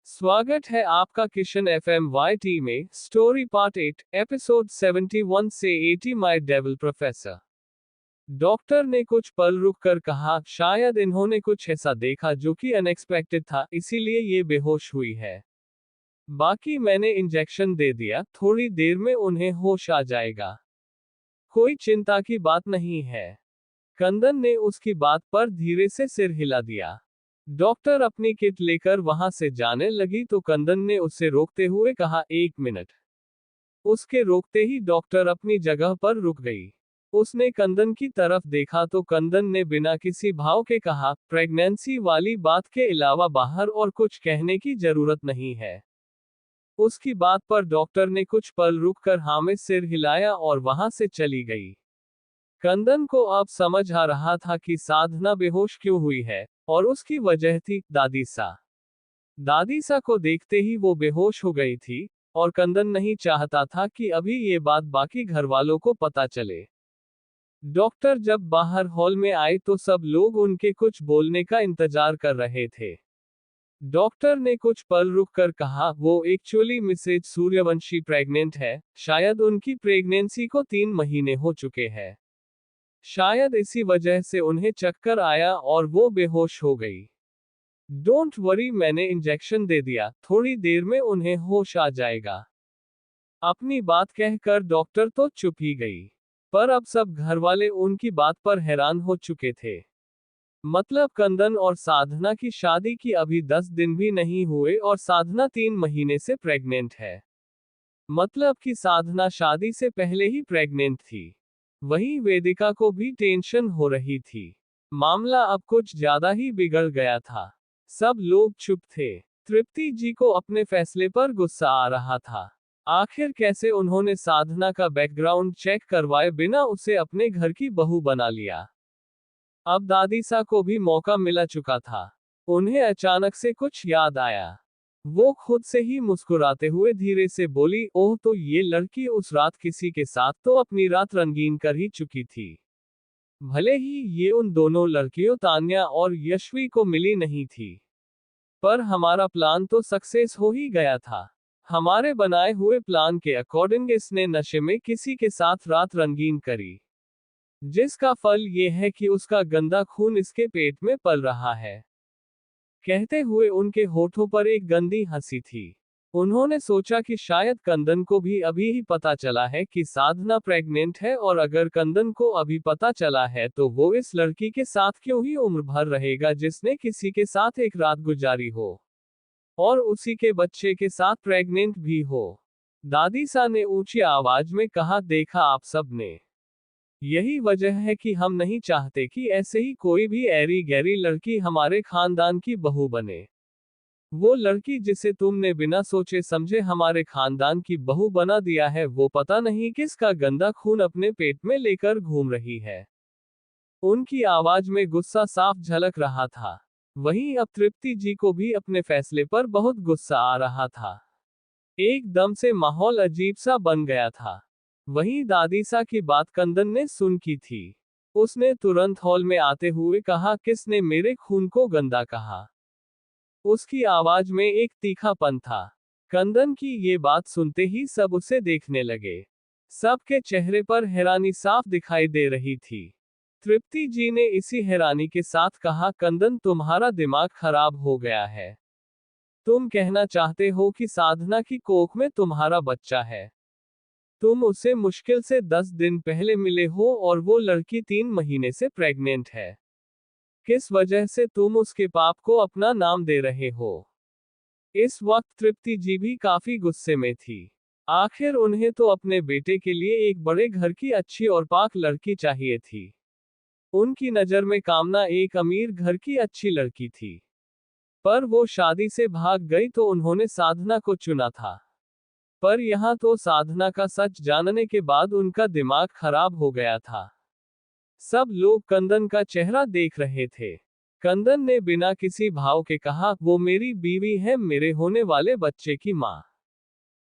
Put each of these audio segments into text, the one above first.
स्वागत है आपका किशन एफएम वाईटी में। स्टोरी पार्ट 8 एपिसोड 71 से 80 माय डेविल प्रोफेसर। डॉक्टर ने कुछ पल रुक कर कहा, शायद इन्होंने कुछ ऐसा देखा जो कि अनएक्सपेक्टेड था, इसीलिए ये बेहोश हुई है। बाकी मैंने इंजेक्शन दे दिया, थोड़ी देर में उन्हें होश आ जाएगा। कोई चिंता की बात नहीं है। कंदन ने उसकी बात पर धीरे से सिर हिला दिया। डॉक्टर अपनी किट लेकर वहां से जाने लगी तो कंदन ने उसे रोकते हुए कहा, 1 मिनट। उसके रोकते ही डॉक्टर अपनी जगह पर रुक गई। उसने कंदन की तरफ देखा तो कंदन ने बिना किसी भाव के कहा, प्रेगनेंसी वाली बात के अलावा बाहर और कुछ कहने की जरूरत नहीं है। उसकी बात पर डॉक्टर ने कुछ पल रुककर हाँ में सिर हिलाया और वहां से चली गई। कंदन को अब समझ आ रहा था कि साधना बेहोश क्यों हुई है, और उसकी वजह थी दादीसा। दादीसा को देखते ही वो बेहोश हो गई थी, और कंदन नहीं चाहता था कि अभी ये बात बाकी घरवालों को पता चले। डॉक्टर जब बाहर हॉल में आए तो सब लोग उनके कुछ बोलने का इंतजार कर रहे थे। डॉक्टर ने कुछ पल रुककर कहा, वो एक्चुअली मिसेज सूर्यवंशी प्रेग्नेंट है। शायद उनकी प्रेगनेंसी को 3 महीने हो चुके हैं। शायद इसी वजह से उन्हें चक्कर आया और वो बेहोश हो गई। डोंट वरी, मैंने इंजेक्शन दे दिया, थोड़ी देर में उन्हें होश आ जाएगा। अपनी बात कहकर डॉक्टर तो चुप ही गई। पर अब सब घरवाले उनकी बात पर हैरान हो चुके थे। मतलब कंदन और साधना की शादी की अभी 10 दिन भी नहीं हुए और साधना 3 महीने से प्रेग्नेंट है। मतलब कि साधना शादी से पहले ही प्रेग्नेंट थी। वहीं वेदिका को भी टेंशन हो रही थी। मामला अब कुछ ज्यादा ही बिगड़ गया था। सब लोग चुप थे। तृप्ति जी को अपने फैसले पर गुस्सा आ रहा था। आखिर कैसे उन्होंने साधना का बैकग्राउंड चेक करवाए बिना उसे अपने घर की बहू बना लिया। अब दादीसा को भी मौका मिला चुका था। उन्हें अचानक से कुछ याद आया। वो खुद से ही मुस्कुराते हुए धीरे से बोली, ओह, तो ये लड़की उस रात किसी के साथ तो अपनी रात रंगीन कर ही चुकी थी। भले ही ये उन दोनों लड़कियों तान्या और यशवी को मिली नहीं थी, पर हमारा प्लान तो सक्सेस हो ही गया था। हमारे बनाए हुए प्लान के अकॉर्डिंग इसने नशे में किसी के साथ रात रंगीन करी, जिसका फल ये है कि उसका गंदा खून इसके पेट में पल रहा है। कहते हुए उनके होठों पर एक गंदी हंसी थी। उन्होंने सोचा कि शायद कंदन को भी अभी ही पता चला है कि साधना प्रेग्नेंट है, और अगर कंदन को अभी पता चला है तो वो इस लड़की के साथ क्यों ही उम्र भर रहेगा जिसने किसी के साथ एक रात गुजारी हो, और उसी के बच्चे के साथ प्रेग्नेंट भी हो। दादीसा ने ऊंची आवाज में कहा, देखा आप सब ने, यही वजह है कि हम नहीं चाहते कि ऐसे ही कोई भी ऐरी गैरी लड़की हमारे खानदान की बहू बने। वो लड़की जिसे तुमने बिना सोचे समझे हमारे खानदान की बहू बना दिया है, वो पता नहीं किसका गंदा खून अपने पेट में लेकर घूम रही है। उनकी आवाज में गुस्सा साफ झलक रहा था। वहीं अब तृप्ति जी को भी अपने फैसले पर बहुत गुस्सा आ रहा था। एकदम से माहौल अजीब सा बन गया था। वहीं दादीसा की बात कंदन ने सुन की थी। उसने तुरंत हॉल में आते हुए कहा, किसने मेरे खून को गंदा कहा? उसकी आवाज में एक तीखापन था। कंदन की ये बात सुनते ही सब उसे देखने लगे। सबके चेहरे पर हैरानी साफ दिखाई दे रही थी। तृप्ति जी ने इसी हैरानी के साथ कहा, कंदन, तुम्हारा दिमाग खराब हो गया है। तुम कहना चाहते हो कि साधना की कोख में तुम्हारा बच्चा है? तुम उसे मुश्किल से 10 दिन पहले मिले हो और वो लड़की 3 महीने से प्रेग्नेंट है। किस वजह से तुम उसके पाप को अपना नाम दे रहे हो? इस वक्त तृप्ति जी भी काफी गुस्से में थी। आखिर उन्हें तो अपने बेटे के लिए एक बड़े घर की अच्छी और पाक लड़की चाहिए थी। उनकी नजर में कामना एक अमीर घर की अच्छी लड़की थी। पर वो शादी से भाग गई तो उन्होंने साधना को चुना था। पर यहाँ तो साधना का सच जानने के बाद उनका दिमाग खराब हो गया था। सब लोग कंदन का चेहरा देख रहे थे। कंदन ने बिना किसी भाव के कहा, वो मेरी बीवी है, मेरे होने वाले बच्चे की माँ।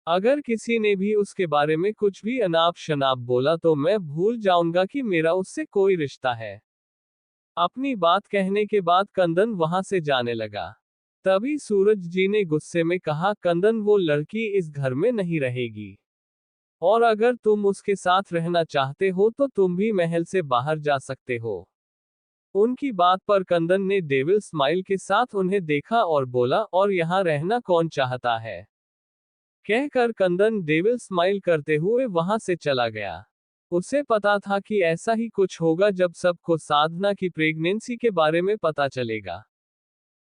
अगर किसी ने भी उसके बारे में कुछ भी अनाप शनाप बोला तो मैं भूल जाऊंगा कि मेरा उससे कोई रिश्ता है। अपनी बात कहने के बाद कंदन वहां से जाने लगा। तभी सूरज जी ने गुस्से में कहा, कंदन वो लड़की इस घर में नहीं रहेगी। और अगर तुम उसके साथ रहना चाहते हो तो तुम भी महल से बाहर जा सकते हो। उनकी बात पर कंदन ने डेविल स्माइल के साथ उन्हें देखा और बोला, और यहाँ रहना कौन चाहता है? कहकर कंदन डेविल स्माइल करते हुए वहां से चला गया। उसे पता था कि ऐसा ही कुछ होगा जब सबको साधना की प्रेगनेंसी के बारे में पता चलेगा।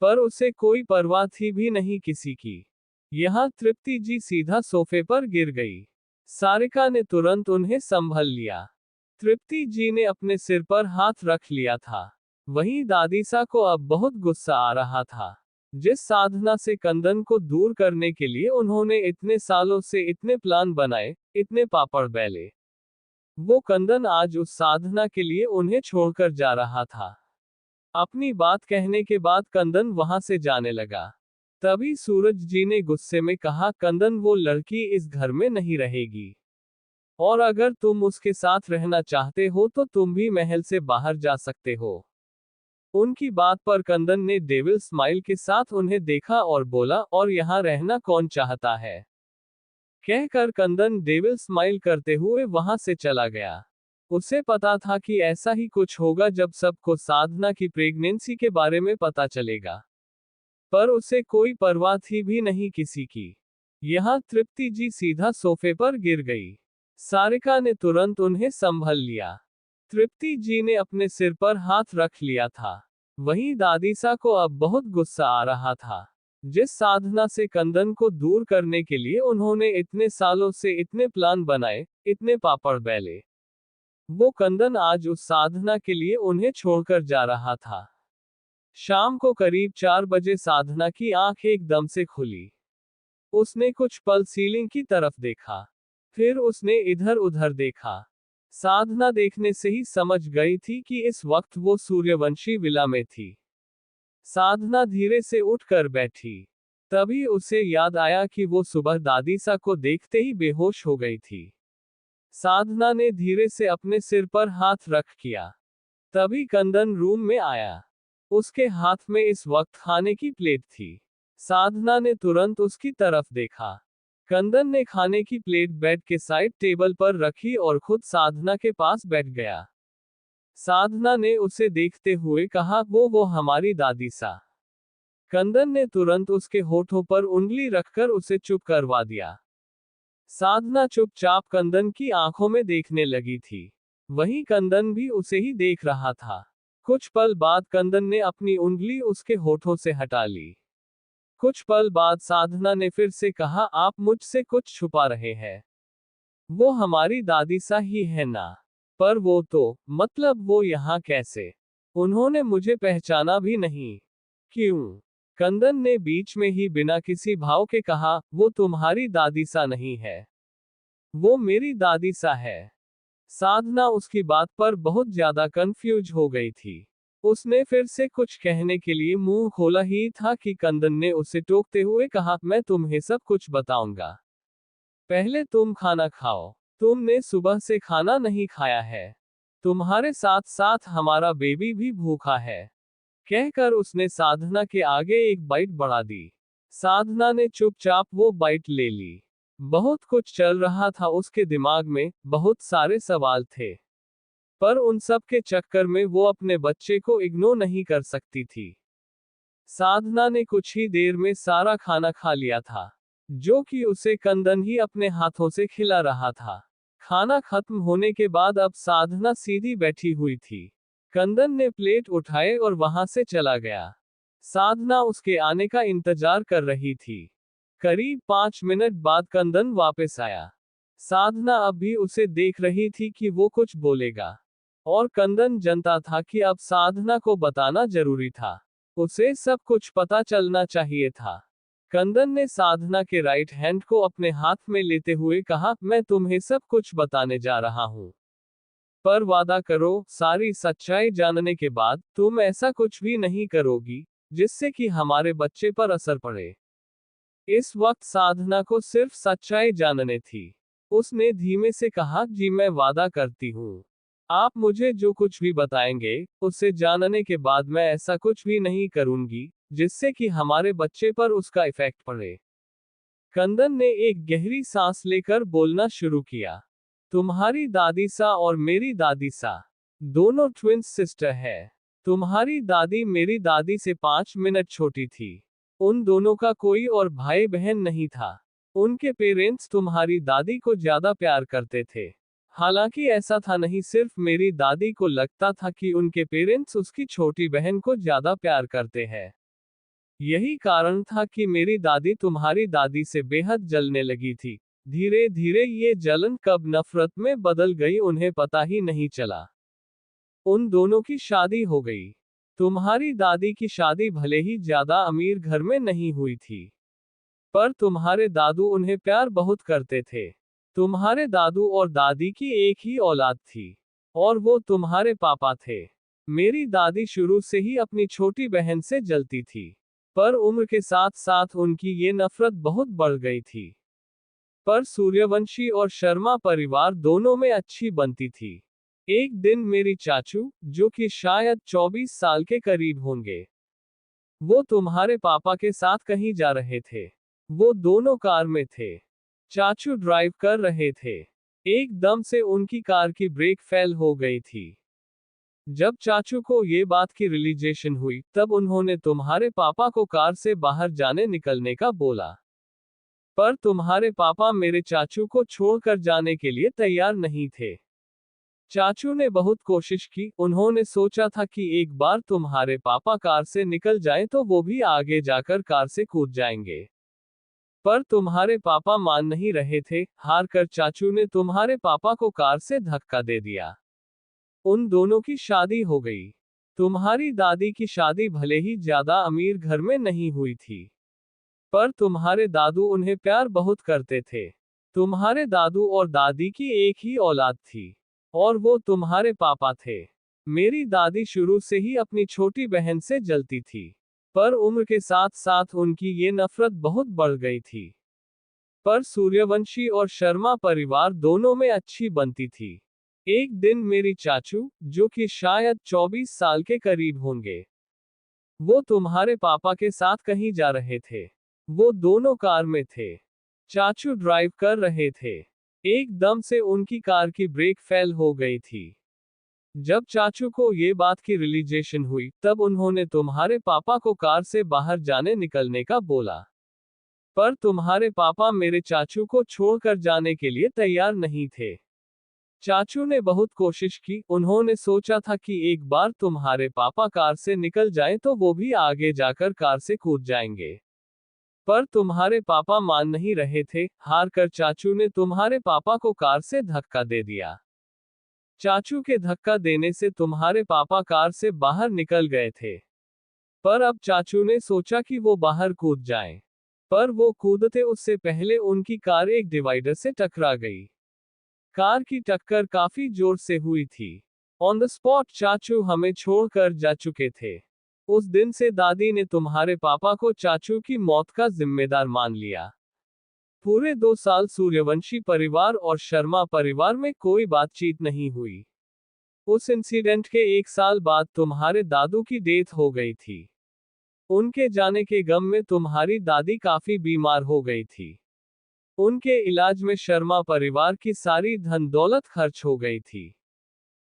पर उसे कोई परवाह थी भी नहीं किसी की। यहाँ तृप्ति जी सीधा सोफे पर गिर गई। सारिका ने तुरंत उन्हें संभल लिया। तृप्ति जी ने अपने सिर पर हाथ रख लिया था। वहीं दादीसा को अब बहुत गुस्सा आ रहा था। जिस साधना से कंदन को दूर करने के लिए उन्होंने इतने सालों से इतने प्लान बनाए, इतने पापड़ बेले, वो कंदन आज उस साधना के लिए उन्हें छोड़कर जा रहा था। अपनी बात कहने के बाद कंदन वहां से जाने लगा। तभी सूरज जी ने गुस्से में कहा, कंदन वो लड़की इस घर में नहीं रहेगी। और अगर तुम उसके साथ रहना चाहते हो तो तुम भी महल से बाहर जा सकते हो। उनकी बात पर कंदन ने डेविल स्माइल के साथ उन्हें देखा और बोला, और यहाँ रहना कौन चाहता है? कहकर कंदन डेविल स्माइल करते हुए वहां से चला गया। उसे पता था कि ऐसा ही कुछ होगा जब सबको साधना की प्रेगनेंसी के बारे में पता चलेगा। पर उसे कोई परवाह थी भी नहीं किसी की। यहाँ तृप्ति जी सीधा सोफे पर गिर गई। सारिका ने तुरंत उन्हें संभल लिया। तृप्ति जी ने अपने सिर पर हाथ रख लिया था। वहीं दादीसा को अब बहुत गुस्सा आ रहा था। जिस साधना से कंदन को दूर करने के लिए उन्होंने इतने सालों से इतने प्लान बनाए, इतने पापड़ बेले, वो कंदन आज उस साधना के लिए उन्हें छोड़कर जा रहा था। शाम को करीब 4 बजे साधना की आंख एकदम से खुली। उसने कुछ पल सीलिंग की तरफ देखा। फिर उसने इधर उधर देखा। साधना देखने से ही समझ गई थी कि इस वक्त वो सूर्यवंशी विला में थी। साधना धीरे से उठकर बैठी। तभी उसे याद आया कि वो सुबह दादीसा को देखते ही बेहोश हो गई थी। साधना ने धीरे से अपने सिर पर हाथ रख किया। तभी कंदन रूम में आया। उसके हाथ में इस वक्त खाने की प्लेट थी। साधना ने तुरंत उसकी तरफ देखा। कंदन ने खाने की प्लेट बेड के साइड टेबल पर रखी और खुद साधना के पास बैठ गया। साधना ने उसे देखते हुए कहा, वो हमारी दादीसा। कंदन ने तुरंत उसके होठों पर उंगली रखकर उसे चुप करवा दिया। साधना चुपचाप कंदन की आंखों में देखने लगी थी। वहीं कंदन भी उसे ही देख रहा था। कुछ पल बाद कंदन ने अपनी उंगली उसके होठों से हटा ली। कुछ पल बाद साधना ने फिर से कहा, आप मुझसे कुछ छुपा रहे हैं। वो हमारी दादीसा ही है ना? पर वो तो, मतलब वो यहाँ कैसे? उन्होंने मुझे पहचाना भी नहीं। क्यों? कंदन ने बीच में ही बिना किसी भाव के कहा, वो तुम्हारी दादीसा नहीं है। वो मेरी दादीसा है। साधना उसकी बात पर बहुत ज्यादा कंफ्यूज हो गई थी। उसने फिर से कुछ कहने के लिए मुंह खोला ही था कि कंदन ने उसे टोकते हुए कहा, मैं तुम्हें सब कुछ बताऊंगा। पहले तुम खाना खाओ। तुमने सुबह से खाना नहीं खाया है। तुम्हारे साथ साथ हमारा बेबी भी भूखा है। कहकर उसने साधना के आगे एक बाइट बढ़ा दी। साधना ने चुपचाप वो बाइट ले ली। बहुत कुछ चल रहा था उसके दिमाग में, बहुत सारे सवाल थे। पर उन सब के चक्कर में वो अपने बच्चे को इग्नोर नहीं कर सकती थी। साधना ने कुछ ही देर में सारा खाना खा लिया था, जो कि उसे कंदन ही अपने हाथों से खिला रहा था। खाना खत्म होने के बाद अब साधना सीधी बैठी हुई थी। कंदन ने प्लेट उठाए और वहां से चला गया। साधना उसके आने का इंतजार कर रही थी। करीब 5 मिनट बाद कंदन वापस आया। साधना अब भी उसे देख रही थी कि वो कुछ बोलेगा। और कंदन जानता था कि अब साधना को बताना जरूरी था। उसे सब कुछ पता चलना चाहिए था। कंदन ने साधना के राइट हैंड को अपने हाथ में लेते हुए कहा, मैं तुम्हें सब कुछ बताने जा रहा हूँ। पर वादा करो, सारी सच्चाई जानने के बाद तुम ऐसा कुछ भी नहीं करोगी जिससे कि हमारे बच्चे पर असर पड़े। इस वक्त साधना को सिर्फ सच्चाई जानने थी। उसने धीमे से कहा, जी मैं वादा करती हूँ। आप मुझे जो कुछ भी बताएंगे, उसे जानने के बाद मैं ऐसा कुछ भी नहीं करूंगी, जिससे कि हमारे बच्चे पर उसका इफेक्ट पड़े। कंदन ने एक गहरी सांस लेकर बोलना शुरू किया। तुम्हारी दादी सा और मेरी दादी सा दोनों ट्विंस सिस्टर है। तुम्हारी दादी मेरी दादी से 5 मिनट छोटी थी। उन दोनों का कोई और भाई बहन नहीं था। उनके पेरेंट्स तुम्हारी दादी को ज्यादा प्यार करते थे। हालांकि ऐसा था नहीं, सिर्फ मेरी दादी को लगता था कि उनके पेरेंट्स उसकी छोटी बहन को ज्यादा प्यार करते हैं। यही कारण था कि मेरी दादी तुम्हारी दादी से बेहद जलने लगी थी। धीरे धीरे ये जलन कब नफरत में बदल गई उन्हें पता ही नहीं चला। उन दोनों की शादी हो गई। तुम्हारी दादी की शादी भले ही ज्यादा अमीर घर में नहीं हुई थी, पर तुम्हारे दादू उन्हें प्यार बहुत करते थे। तुम्हारे दादू और दादी की एक ही औलाद थी, और वो तुम्हारे पापा थे। मेरी दादी शुरू से ही अपनी छोटी बहन से जलती थी, पर उम्र के साथ साथ उनकी ये नफरत बहुत बढ़ गई थी। पर सूर्यवंशी और शर्मा परिवार दोनों में अच्छी बनती थी। एक दिन मेरी चाचू, जो कि शायद 24 साल के करीब होंगे, वो तुम्हारे पापा के साथ कहीं जा रहे थे। वो दोनों कार में थे। चाचू ड्राइव कर रहे थे। एकदम से उनकी कार की ब्रेक फेल हो गई थी। जब चाचू को ये बात की रियलाइजेशन हुई, तब उन्होंने तुम्हारे पापा को कार से बाहर जाने निकलने का बोला। पर तुम्हारे पापा मेरे चाचू को छोड़कर जाने के लिए तैयार नहीं थे। चाचू ने बहुत कोशिश की, उन्होंने सोचा था कि एक बार तुम्हारे पापा कार से निकल जाएं तो वो भी आगे जाकर कार से कूद जाएंगे। पर तुम्हारे पापा मान नहीं रहे थे। हार कर चाचू ने तुम्हारे पापा को कार से धक्का दे दिया। उन दोनों की शादी हो गई। तुम्हारी दादी की शादी भले ही ज्यादा अमीर घर में नहीं हुई थी, पर तुम्हारे दादू उन्हें प्यार बहुत करते थे। तुम्हारे दादू और दादी की एक ही औलाद थी, और वो तुम्हारे पापा थे। मेरी दादी शुरू से ही अपनी छोटी बहन से जलती थी, पर उम्र के साथ साथ उनकी ये नफरत बहुत बढ़ गई थी। पर सूर्यवंशी और शर्मा परिवार दोनों में अच्छी बनती थी। एक दिन मेरी चाचू, जो कि शायद 24 साल के करीब होंगे, वो तुम्हारे पापा के साथ कहीं जा रहे थे। वो दोनों कार में थे। चाचू ड्राइव कर रहे थे। एकदम से उनकी कार की ब्रेक फेल हो गई थी। जब चाचू को ये बात की रियलाइजेशन हुई, तब उन्होंने तुम्हारे पापा को कार से बाहर जाने निकलने का बोला। पर तुम्हारे पापा मेरे चाचू को छोड़कर जाने के लिए तैयार नहीं थे। चाचू ने बहुत कोशिश की, उन्होंने सोचा था कि एक बार तुम्हारे पापा कार से निकल जाएं तो वो भी आगे जाकर कार से कूद जाएंगे। पर तुम्हारे पापा मान नहीं रहे थे। हार कर चाचू ने तुम्हारे पापा को कार से धक्का दे दिया। चाचू के धक्का देने से तुम्हारे पापा कार से बाहर निकल गए थे। पर अब चाचू ने सोचा कि वो बाहर कूद जाएं। पर वो कूदते उससे पहले उनकी कार एक डिवाइडर से टकरा गई। कार की टक्कर काफी जोर से हुई थी। ऑन द स्पॉट चाचू हमें छोड़कर जा चुके थे। उस दिन से दादी ने तुम्हारे पापा को चाचू की मौत का जिम्मेदार मान लिया। पूरे 2 साल सूर्यवंशी परिवार और शर्मा परिवार में कोई बातचीत नहीं हुई। उस इंसिडेंट के 1 साल बाद तुम्हारे दादू की डेथ हो गई थी। उनके जाने के गम में तुम्हारी दादी काफी बीमार हो गई थी। उनके इलाज में शर्मा परिवार की सारी धन दौलत खर्च हो गई थी।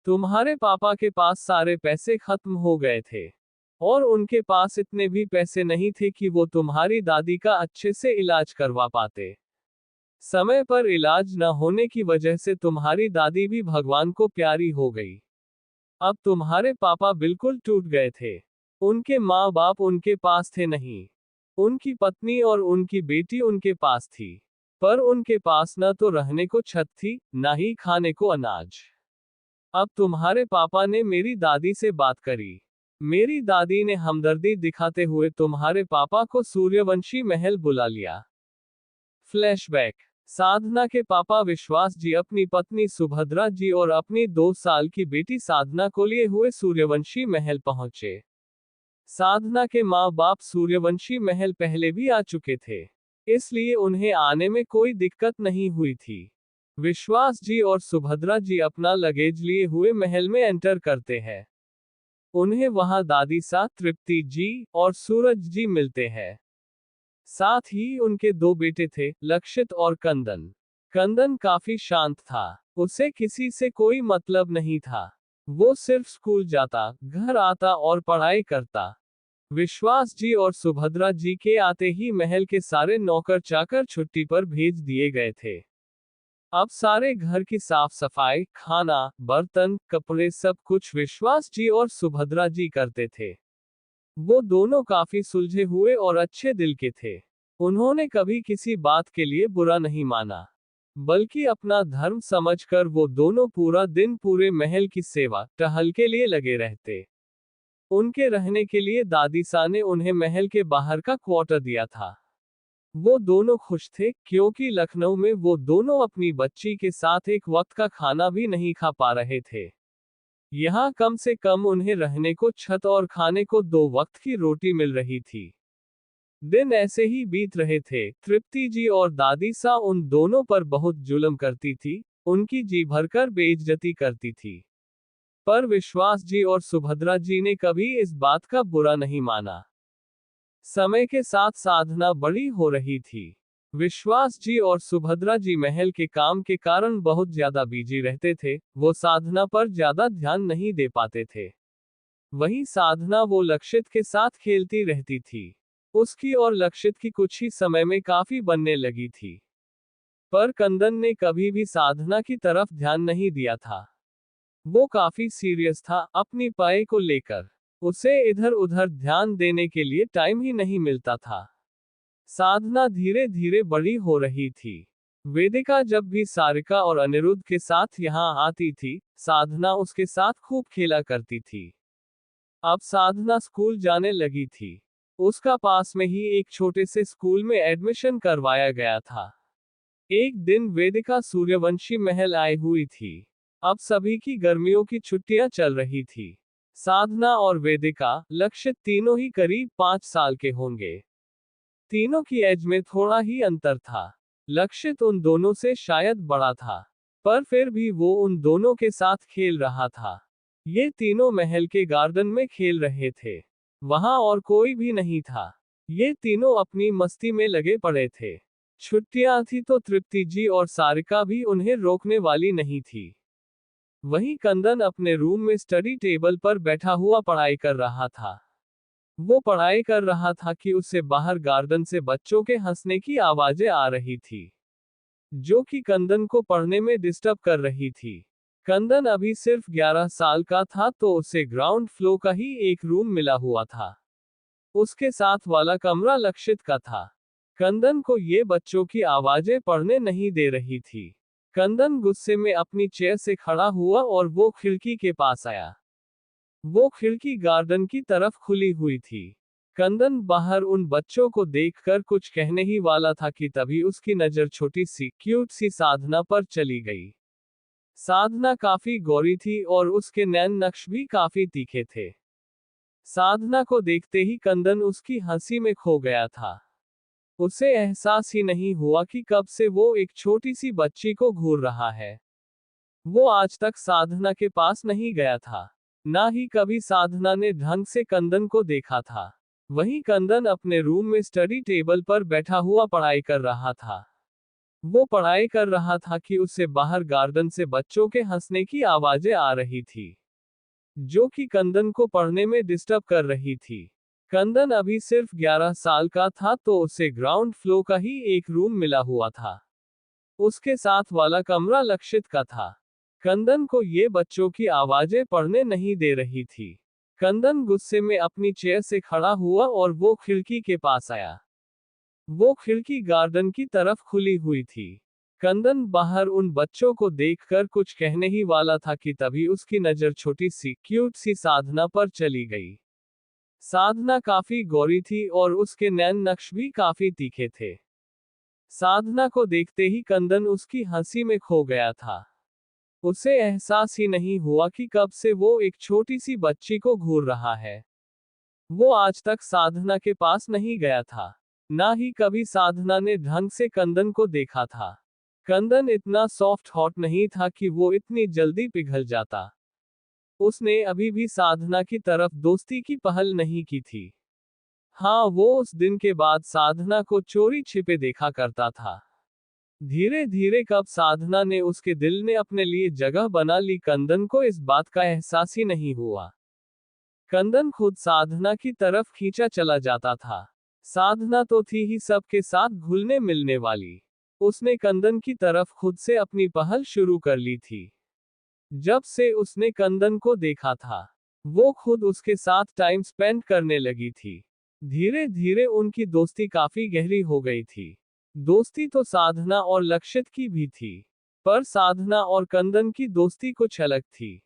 तुम्हारे पापा के पास सारे पैसे खत्म हो गए थे, और उनके पास इतने भी पैसे नहीं थे कि वो तुम्हारी दादी का अच्छे से इलाज करवा पाते। समय पर इलाज न होने की वजह से तुम्हारी दादी भी भगवान को प्यारी हो गई। अब तुम्हारे पापा बिल्कुल टूट गए थे। उनके माँ बाप उनके पास थे नहीं। उनकी पत्नी और उनकी बेटी उनके पास थी, पर उनके पास न तो रहने को छत थी, न ही खाने को अनाज। अब तुम्हारे पापा ने मेरी दादी से बात करी। मेरी दादी ने हमदर्दी दिखाते हुए तुम्हारे पापा को सूर्यवंशी महल बुला लिया। फ्लैशबैक। साधना के पापा विश्वास जी अपनी पत्नी सुभद्रा जी और अपनी 2 साल की बेटी साधना को लिए हुए सूर्यवंशी महल पहुंचे। साधना के माँ बाप सूर्यवंशी महल पहले भी आ चुके थे, इसलिए उन्हें आने में कोई दिक्कत नहीं हुई थी। विश्वास जी और सुभद्रा जी अपना लगेज लिए हुए महल में एंटर करते हैं। उन्हें वहां दादी सा, तृप्ति जी और सूरज जी मिलते हैं। साथ ही उनके दो बेटे थे, लक्षित और कंदन। कंदन काफी शांत था। उसे किसी से कोई मतलब नहीं था। वो सिर्फ स्कूल जाता, घर आता और पढ़ाई करता। विश्वास जी और सुभद्रा जी के आते ही महल के सारे नौकर चाकर छुट्टी पर भेज दिए गए थे। अब सारे घर की साफ सफाई, खाना, बर्तन, कपड़े सब कुछ विश्वास जी और सुभद्रा जी करते थे। वो दोनों काफी सुलझे हुए और अच्छे दिल के थे। उन्होंने कभी किसी बात के लिए बुरा नहीं माना, बल्कि अपना धर्म समझकर वो दोनों पूरा दिन पूरे महल की सेवा टहल के लिए लगे रहते। उनके रहने के लिए दादी सा ने उन्हें महल के बाहर का क्वार्टर दिया था। वो दोनों खुश थे, क्योंकि लखनऊ में वो दोनों अपनी बच्ची के साथ एक वक्त का खाना भी नहीं खा पा रहे थे। यहाँ कम से कम उन्हें रहने को छत और खाने को 2 वक्त की रोटी मिल रही थी। दिन ऐसे ही बीत रहे थे। तृप्ति जी और दादी सा उन दोनों पर बहुत जुल्म करती थी, उनकी जी भरकर बेइज्जती करती थी। पर विश्वास जी और सुभद्रा जी ने कभी इस बात का बुरा नहीं माना। समय के साथ साधना बड़ी हो रही थी। विश्वास जी और सुभद्रा जी महल के काम के कारण बहुत ज्यादा बिजी रहते थे, वो साधना पर ज्यादा ध्यान नहीं दे पाते थे। वहीं साधना वो लक्षित के साथ खेलती रहती थी। उसकी और लक्षित की कुछ ही समय में काफी बनने लगी थी। पर कंदन ने कभी भी साधना की तरफ ध्यान नहीं दिया था। वो काफी सीरियस था अपनी पढ़ाई को लेकर। उसे इधर उधर ध्यान देने के लिए टाइम ही नहीं मिलता था। साधना धीरे धीरे बड़ी हो रही थी। वेदिका जब भी सारिका और अनिरुद्ध के साथ यहाँ आती थी, साधना उसके साथ खूब खेला करती थी। अब साधना स्कूल जाने लगी थी। उसका पास में ही एक छोटे से स्कूल में एडमिशन करवाया गया था। एक दिन वेदिका सूर्यवंशी महल आई हुई थी। अब सभी की गर्मियों की छुट्टियां चल रही थी। साधना और वेदिका, लक्षित तीनों ही करीब 5 साल के होंगे। तीनों की एज में थोड़ा ही अंतर था। लक्षित उन दोनों से शायद बड़ा था, पर फिर भी वो उन दोनों के साथ खेल रहा था। ये तीनों महल के गार्डन में खेल रहे थे। वहां और कोई भी नहीं था। ये तीनों अपनी मस्ती में लगे पड़े थे। छुट्टियां थी तो तृप्ति जी और सारिका भी उन्हें रोकने वाली नहीं थी। वहीं कंदन अपने रूम में स्टडी टेबल पर बैठा हुआ पढ़ाई कर रहा था। वो पढ़ाई कर रहा था कि उससे बाहर गार्डन से बच्चों के हंसने की आवाजें आ रही थी, जो कि कंदन को पढ़ने में डिस्टर्ब कर रही थी। कंदन अभी सिर्फ 11 साल का था, तो उसे ग्राउंड फ्लोर का ही एक रूम मिला हुआ था। उसके साथ वाला कमरा लक्षित का था। कंदन को ये बच्चों की आवाजें पढ़ने नहीं दे रही थी। कंदन गुस्से में अपनी चेयर से खड़ा हुआ और वो खिड़की के पास आया। वो खिड़की गार्डन की तरफ खुली हुई थी। कंदन बाहर उन बच्चों को देखकर कुछ कहने ही वाला था कि तभी उसकी नजर छोटी सी क्यूट सी साधना पर चली गई। साधना काफी गोरी थी और उसके नैन नक्श भी काफी तीखे थे। साधना को देखते ही कंदन उसकी हंसी में खो गया था। उसे एहसास ही नहीं हुआ कि कब से वो एक छोटी सी बच्ची को घूर रहा है। वो आज तक साधना के पास नहीं गया था, ना ही कभी साधना ने ढंग से कंदन को देखा था। वहीं कंदन अपने रूम में स्टडी टेबल पर बैठा हुआ पढ़ाई कर रहा था। वो पढ़ाई कर रहा था कि उससे बाहर गार्डन से बच्चों के हंसने की आवाजें आ रही थी, जो कि कंदन को पढ़ने में डिस्टर्ब कर रही थी। कंदन अभी सिर्फ 11 साल का था, तो उसे ग्राउंड फ्लोर का ही एक रूम मिला हुआ था। उसके साथ वाला कमरा लक्षित का था। कंदन को ये बच्चों की आवाजें पढ़ने नहीं दे रही थी। कंदन गुस्से में अपनी चेयर से खड़ा हुआ और वो खिड़की के पास आया। वो खिड़की गार्डन की तरफ खुली हुई थी। कंदन बाहर उन बच्चों को देखकर कुछ कहने ही वाला था कि तभी उसकी नजर छोटी सी क्यूट सी साधना पर चली गई। साधना काफी गोरी थी और उसके नैन नक्श भी काफी तीखे थे। साधना को देखते ही कंदन उसकी हंसी में खो गया था। उसे एहसास ही नहीं हुआ कि कब से वो एक छोटी सी बच्ची को घूर रहा है। वो आज तक साधना के पास नहीं गया था, ना ही कभी साधना ने ढंग से कंदन को देखा था। कंदन इतना सॉफ्ट हॉट नहीं था कि वो इतनी जल्दी पिघल जाता। उसने अभी भी साधना की तरफ दोस्ती की पहल नहीं की थी। हाँ, वो उस दिन के बाद साधना को चोरी छिपे देखा करता था। धीरे धीरे कब साधना ने उसके दिल ने अपने लिए जगह बना ली, कंदन को इस बात का एहसास ही नहीं हुआ। कंदन खुद साधना की तरफ खींचा चला जाता था। साधना तो थी ही सबके साथ घुलने मिलने वाली। उसने कंदन की तरफ खुद से अपनी पहल शुरू कर ली थी। जब से उसने कंदन को देखा था, वो खुद उसके साथ टाइम स्पेंड करने लगी थी। धीरे धीरे उनकी दोस्ती काफी गहरी हो गई थी। दोस्ती तो साधना और लक्षित की भी थी, पर साधना और कंदन की दोस्ती कुछ अलग थी।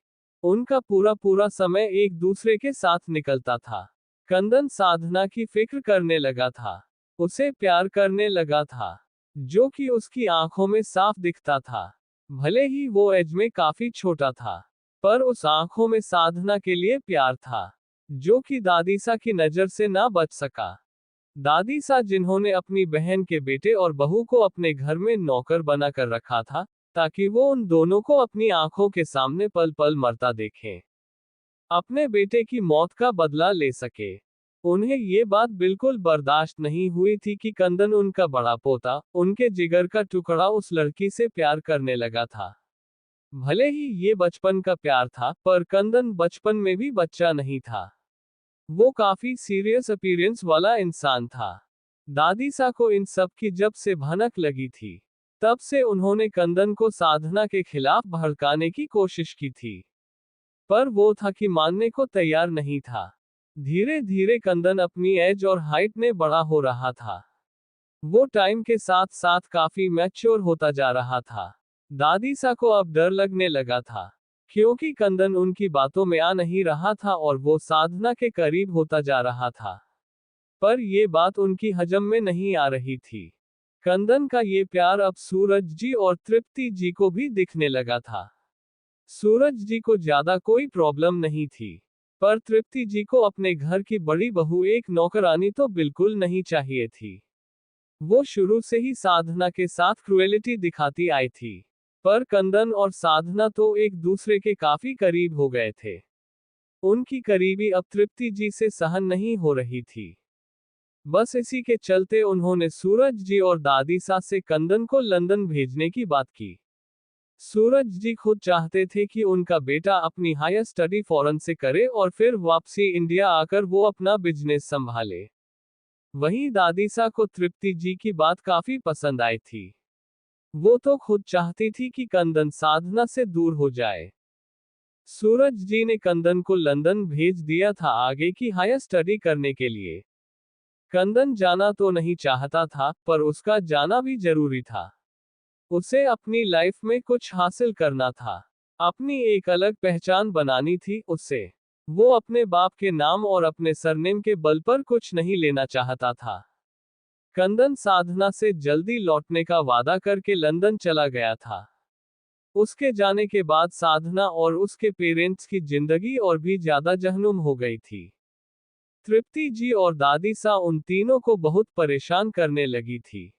उनका पूरा पूरा समय एक दूसरे के साथ निकलता था। कंदन साधना की फिक्र करने लगा था, उसे प्यार करने लगा था, जो कि उसकी आंखों में साफ दिखता था। भले ही वो एज में काफी छोटा था, पर उस आंखों में साधना के लिए प्यार था, जो कि दादीसा की नजर से ना बच सका। दादीसा जिन्होंने अपनी बहन के बेटे और बहू को अपने घर में नौकर बनाकर रखा था, ताकि वो उन दोनों को अपनी आंखों के सामने पल पल मरता देखें, अपने बेटे की मौत का बदला ले सके। उन्हें ये बात बिल्कुल बर्दाश्त नहीं हुई थी कि कंदन, उनका बड़ा पोता, उनके जिगर का टुकड़ा, उस लड़की से प्यार करने लगा था। भले ही ये बचपन का प्यार था, पर कंदन बचपन में भी बच्चा नहीं था। वो काफी सीरियस अपीयरेंस वाला इंसान था। दादीसा को इन सब की जब से भनक लगी थी, तब से उन्होंने कंदन को साधना के खिलाफ भड़काने की कोशिश की थी, पर वो था कि मानने को तैयार नहीं था। धीरे धीरे कंदन अपनी एज और हाइट में बड़ा हो रहा था। वो टाइम के साथ साथ काफी मैच्योर होता जा रहा था। दादीसा को अब डर लगने लगा था, क्योंकि कंदन उनकी बातों में आ नहीं रहा था और वो साधना के करीब होता जा रहा था। पर ये बात उनकी हजम में नहीं आ रही थी। कंदन का ये प्यार अब सूरज जी और तृप्ति जी को भी दिखने लगा था। सूरज जी को ज्यादा कोई प्रॉब्लम नहीं थी, पर तृप्ति जी को अपने घर की बड़ी बहू एक नौकरानी तो बिल्कुल नहीं चाहिए थी। वो शुरू से ही साधना के साथ क्रुएलिटी दिखाती आई थी, पर कंदन और साधना तो एक दूसरे के काफी करीब हो गए थे। उनकी करीबी अब तृप्ति जी से सहन नहीं हो रही थी। बस इसी के चलते उन्होंने सूरज जी और दादीसा से कंदन को लंदन भेजने की बात की। सूरज जी खुद चाहते थे कि उनका बेटा अपनी हायर स्टडी फॉरेन से करे और फिर वापसी इंडिया आकर वो अपना बिजनेस संभाले। वहीं दादीसा को तृप्ति जी की बात काफी पसंद आई थी। वो तो खुद चाहती थी कि कंदन साधना से दूर हो जाए। सूरज जी ने कंदन को लंदन भेज दिया था आगे की हायर स्टडी करने के लिए। कंदन जाना तो नहीं चाहता था, पर उसका जाना भी जरूरी था। उसे अपनी लाइफ में कुछ हासिल करना था, अपनी एक अलग पहचान बनानी थी उसे। वो अपने बाप के नाम और अपने सरनेम के बल पर कुछ नहीं लेना चाहता था। कंदन साधना से जल्दी लौटने का वादा करके लंदन चला गया था। उसके जाने के बाद साधना और उसके पेरेंट्स की जिंदगी और भी ज्यादा जहनुम हो गई थी। तृप्ति जी और दादीसा उन तीनों को बहुत परेशान करने लगी थी,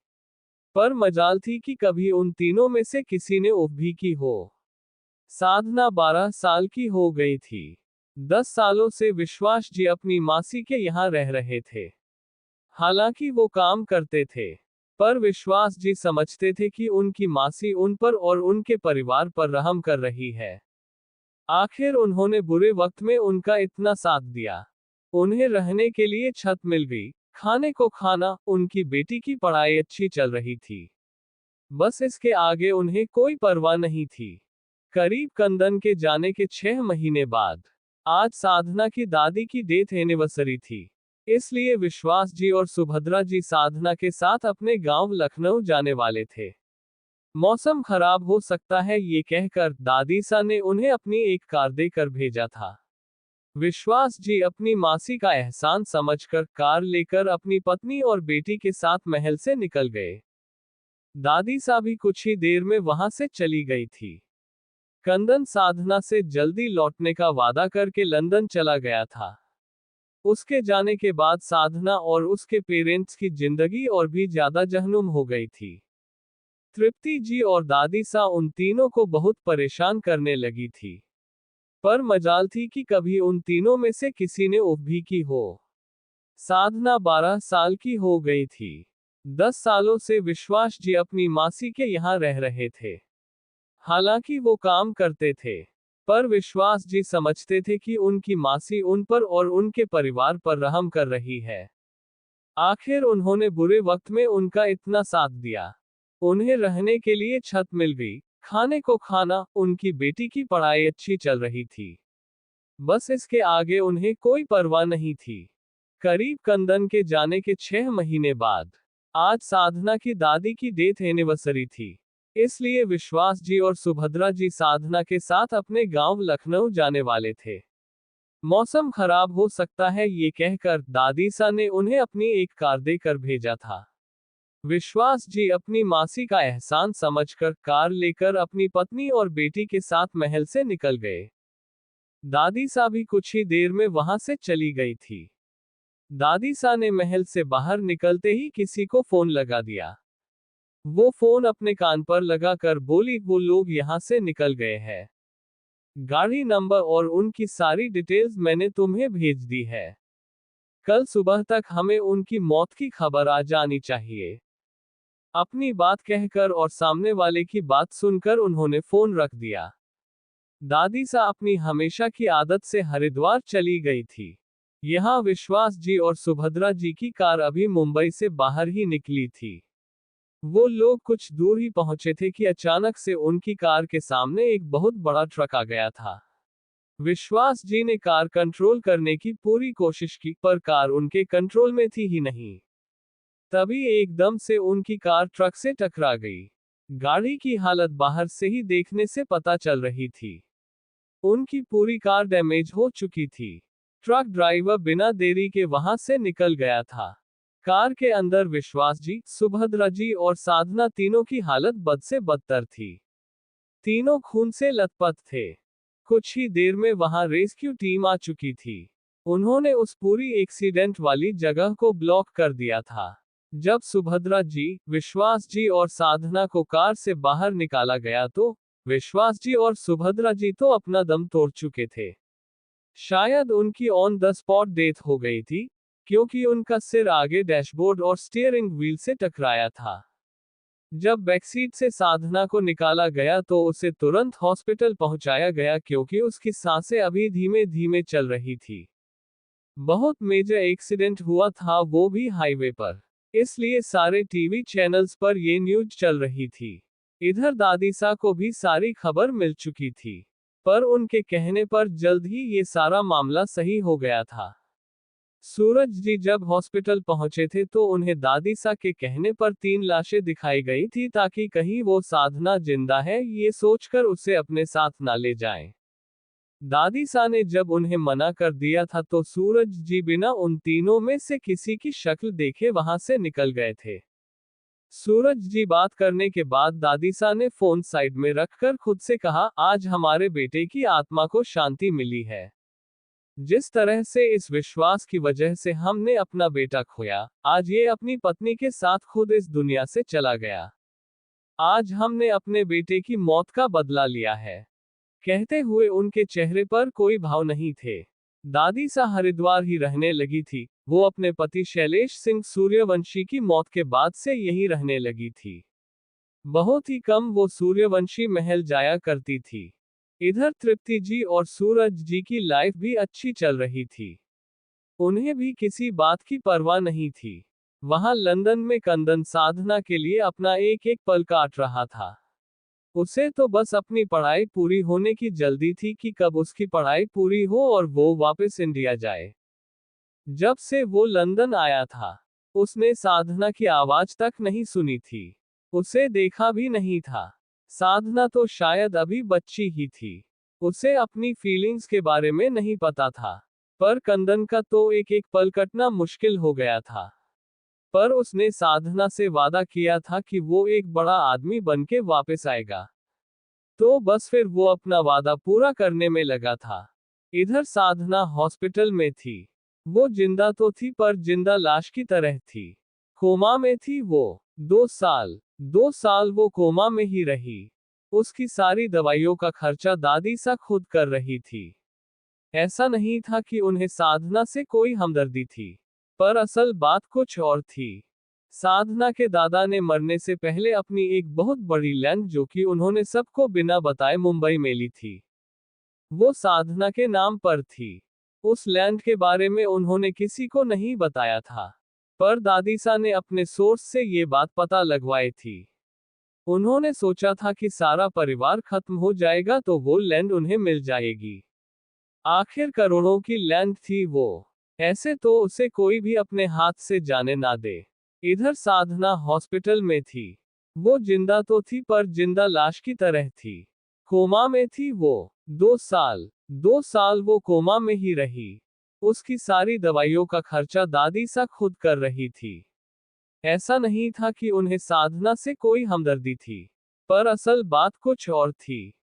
पर मजाल थी कि कभी उन तीनों में से किसी ने उफ भी की हो। साधना 12 साल की हो गई थी। 10 सालों से विश्वास जी अपनी मासी के यहाँ रह रहे थे। हालांकि वो काम करते थे, पर विश्वास जी समझते थे कि उनकी मासी उन पर और उनके परिवार पर रहम कर रही है। आखिर उन्होंने बुरे वक्त में उनका इतना साथ दिया। उन्हें रहने के लिए छत मिल गई, खाने को खाना, उनकी बेटी की पढ़ाई अच्छी चल रही थी। बस इसके आगे उन्हें कोई परवाह नहीं थी। करीब कंदन के जाने के 6 महीने बाद आज साधना की दादी की डेथ एनिवर्सरी थी। इसलिए विश्वास जी और सुभद्रा जी साधना के साथ अपने गांव लखनऊ जाने वाले थे। मौसम खराब हो सकता है ये कहकर दादीसा ने उन्हें अपनी एक कार देकर भेजा था। विश्वास जी अपनी मासी का एहसान समझकर कार लेकर अपनी पत्नी और बेटी के साथ महल से निकल गए। दादीसा भी कुछ ही देर में वहां से चली गई थी। कंदन साधना से जल्दी लौटने का वादा करके लंदन चला गया था। उसके जाने के बाद साधना और उसके पेरेंट्स की जिंदगी और भी ज्यादा जहनुम हो गई थी। तृप्ति जी और दादी सा उन तीनों को बहुत परेशान करने लगी थी। पर मजाल थी कि कभी उन तीनों में से किसी ने उफ भी की हो। साधना 12 साल की हो गई थी। 10 सालों से विश्वास जी अपनी मासी के यहाँ रह रहे थे। हालांकि वो काम करते थे, पर विश्वास जी समझते थे कि उनकी मासी उन पर और उनके परिवार पर रहम कर रही है। आखिर उन्होंने बुरे वक्त में उनका इतना साथ दिया। उन्हें रहने के लिए छत मिल गई, खाने को खाना, उनकी बेटी की पढ़ाई अच्छी चल रही थी। बस इसके आगे उन्हें कोई परवाह नहीं थी। करीब कंदन के जाने के 6 महीने बाद आज साधना की दादी की डेथ एनिवर्सरी थी। इसलिए विश्वास जी और सुभद्रा जी साधना के साथ अपने गांव लखनऊ जाने वाले थे। मौसम खराब हो सकता है ये कहकर दादी सा ने उन्हें अपनी एक कार देकर भेजा था। विश्वास जी अपनी मासी का एहसान समझकर कार लेकर अपनी पत्नी और बेटी के साथ महल से निकल गए। दादी सा भी कुछ ही देर में वहां से चली गई थी। दादी सा ने महल से बाहर निकलते ही किसी को फोन लगा दिया। वो फोन अपने कान पर लगाकर बोली, वो लोग यहाँ से निकल गए हैं। गाड़ी नंबर और उनकी सारी डिटेल्स मैंने तुम्हें भेज दी है। कल सुबह तक हमें उनकी मौत की खबर आ जानी चाहिए। अपनी बात कहकर और सामने वाले की बात सुनकर उन्होंने फोन रख दिया। दादी सा अपनी हमेशा की आदत से हरिद्वार चली गई थी। यहाँ विश्वास जी और सुभद्रा जी की कार अभी मुंबई से बाहर ही निकली थी। वो लोग कुछ दूर ही पहुंचे थे कि अचानक से उनकी कार के सामने एक बहुत बड़ा ट्रक आ गया था। विश्वास जी ने कार कंट्रोल करने की पूरी कोशिश की, पर कार उनके कंट्रोल में थी ही नहीं। तभी एकदम से उनकी कार ट्रक से टकरा गई। गाड़ी की हालत बाहर से ही देखने से पता चल रही थी। उनकी पूरी कार डैमेज हो चुकी थी। ट्रक ड्राइवर बिना देरी के वहां से निकल गया था। कार के अंदर विश्वास जी, सुभद्रा जी और साधना तीनों की हालत बद से बदतर थी। तीनों खून से लथपथ थे। कुछ ही देर में वहां रेस्क्यू टीम आ चुकी थी। उन्होंने उस पूरी एक्सीडेंट वाली जगह को ब्लॉक कर दिया था। जब सुभद्रा जी, विश्वास जी और साधना को कार से बाहर निकाला गया तो विश्वास जी और सुभद्रा जी तो अपना दम तोड़ चुके थे। शायद उनकी ऑन द स्पॉट डेथ हो गई थी, क्योंकि उनका सिर आगे डैशबोर्ड और स्टीयरिंग व्हील से टकराया था। जब बैकसीट से साधना को निकाला गया तो उसे तुरंत हॉस्पिटल पहुंचाया गया, क्योंकि उसकी सांसें अभी धीमे धीमे चल रही थी। बहुत मेजर एक्सीडेंट हुआ था, वो भी हाईवे पर। इसलिए सारे टीवी चैनल्स पर ये न्यूज चल रही थी। इधर दादीसा को भी सारी खबर मिल चुकी थी, पर उनके कहने पर जल्द ही ये सारा मामला सही हो गया था। सूरज जी जब हॉस्पिटल पहुंचे थे तो उन्हें दादीसा के कहने पर 3 लाशें दिखाई गई थी, ताकि कहीं वो साधना जिंदा है ये सोचकर उसे अपने साथ ना ले जाएं। दादीसा ने जब उन्हें मना कर दिया था तो सूरज जी बिना उन तीनों में से किसी की शक्ल देखे वहां से निकल गए थे। सूरज जी बात करने के बाद दादीसा ने फोन साइड में रखकर खुद से कहा, आज हमारे बेटे की आत्मा को शांति मिली है। जिस तरह से इस विश्वास की वजह से हमने अपना बेटा खोया, आज ये अपनी पत्नी के साथ खुद इस दुनिया से चला गया। आज हमने अपने बेटे की मौत का बदला लिया है। कहते हुए उनके चेहरे पर कोई भाव नहीं थे। दादी सा हरिद्वार ही रहने लगी थी। वो अपने पति शैलेश सिंह सूर्यवंशी की मौत के बाद से यही रहने लगी थी। बहुत ही कम वो सूर्यवंशी महल जाया करती थी। इधर तृप्ति जी और सूरज जी की लाइफ भी अच्छी चल रही थी। उन्हें भी किसी बात की परवाह नहीं थी। वहां लंदन में कंदन साधना के लिए अपना एक एक पल काट रहा था। उसे तो बस अपनी पढ़ाई पूरी होने की जल्दी थी कि कब उसकी पढ़ाई पूरी हो और वो वापस इंडिया जाए। जब से वो लंदन आया था, उसने साधना की आवाज तक नहीं सुनी थी। उसे देखा भी नहीं था। साधना तो शायद अभी बच्ची ही थी। उसे अपनी फीलिंग्स के बारे में नहीं पता था। पर कंदन का तो एक एक पल कटना मुश्किल हो गया था। पर उसने साधना से वादा किया था कि वो एक बड़ा आदमी बनके वापस आएगा। तो बस फिर वो अपना वादा पूरा करने में लगा था। इधर साधना हॉस्पिटल में थी। वो जिंदा तो थी, पर जिंदा लाश की तरह थी। कोमा में थी वो। 2 साल 2 साल वो कोमा में ही रही। उसकी सारी दवाइयों का खर्चा दादी सा खुद कर रही थी। ऐसा नहीं था कि उन्हें साधना से कोई हमदर्दी थी, पर असल बात कुछ और थी। साधना के दादा ने मरने से पहले अपनी एक बहुत बड़ी लैंड, जो कि उन्होंने सबको बिना बताए मुंबई में ली थी, वो साधना के नाम पर थी। उस लैंड के बारे में उन्होंने किसी को नहीं बताया था, पर दादीसा ने अपने सोर्स से ये बात पता लगवाई थी। उन्होंने सोचा था कि सारा परिवार खत्म हो जाएगा तो वो लैंड उन्हें मिल जाएगी। आखिर करोड़ों की लैंड थी वो, ऐसे तो उसे कोई भी अपने हाथ से जाने ना दे। इधर साधना हॉस्पिटल में थी। वो जिंदा तो थी पर जिंदा लाश की तरह थी। कोमा में थी वो। 2 साल वो कोमा में ही रही। उसकी सारी दवाइयों का खर्चा दादी सा खुद कर रही थी। ऐसा नहीं था कि उन्हें साधना से कोई हमदर्दी थी, पर असल बात कुछ और थी।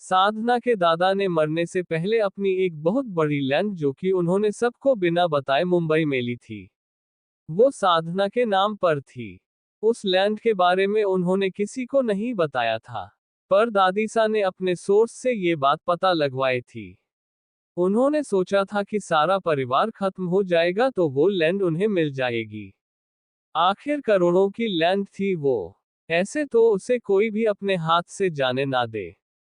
साधना के दादा ने मरने से पहले अपनी एक बहुत बड़ी लैंड, जो कि उन्होंने सबको बिना बताए मुंबई में ली थी, वो साधना के नाम पर थी। उस लैंड के बारे में उन्होंने किसी को नहीं बताया था, पर दादीसा ने अपने सोर्स से ये बात पता लगवाई थी। उन्होंने सोचा था कि सारा परिवार खत्म हो जाएगा तो वो लैंड उन्हें मिल जाएगी। आखिर करोड़ों की लैंड थी वो, ऐसे तो उसे कोई भी अपने हाथ से जाने ना दे।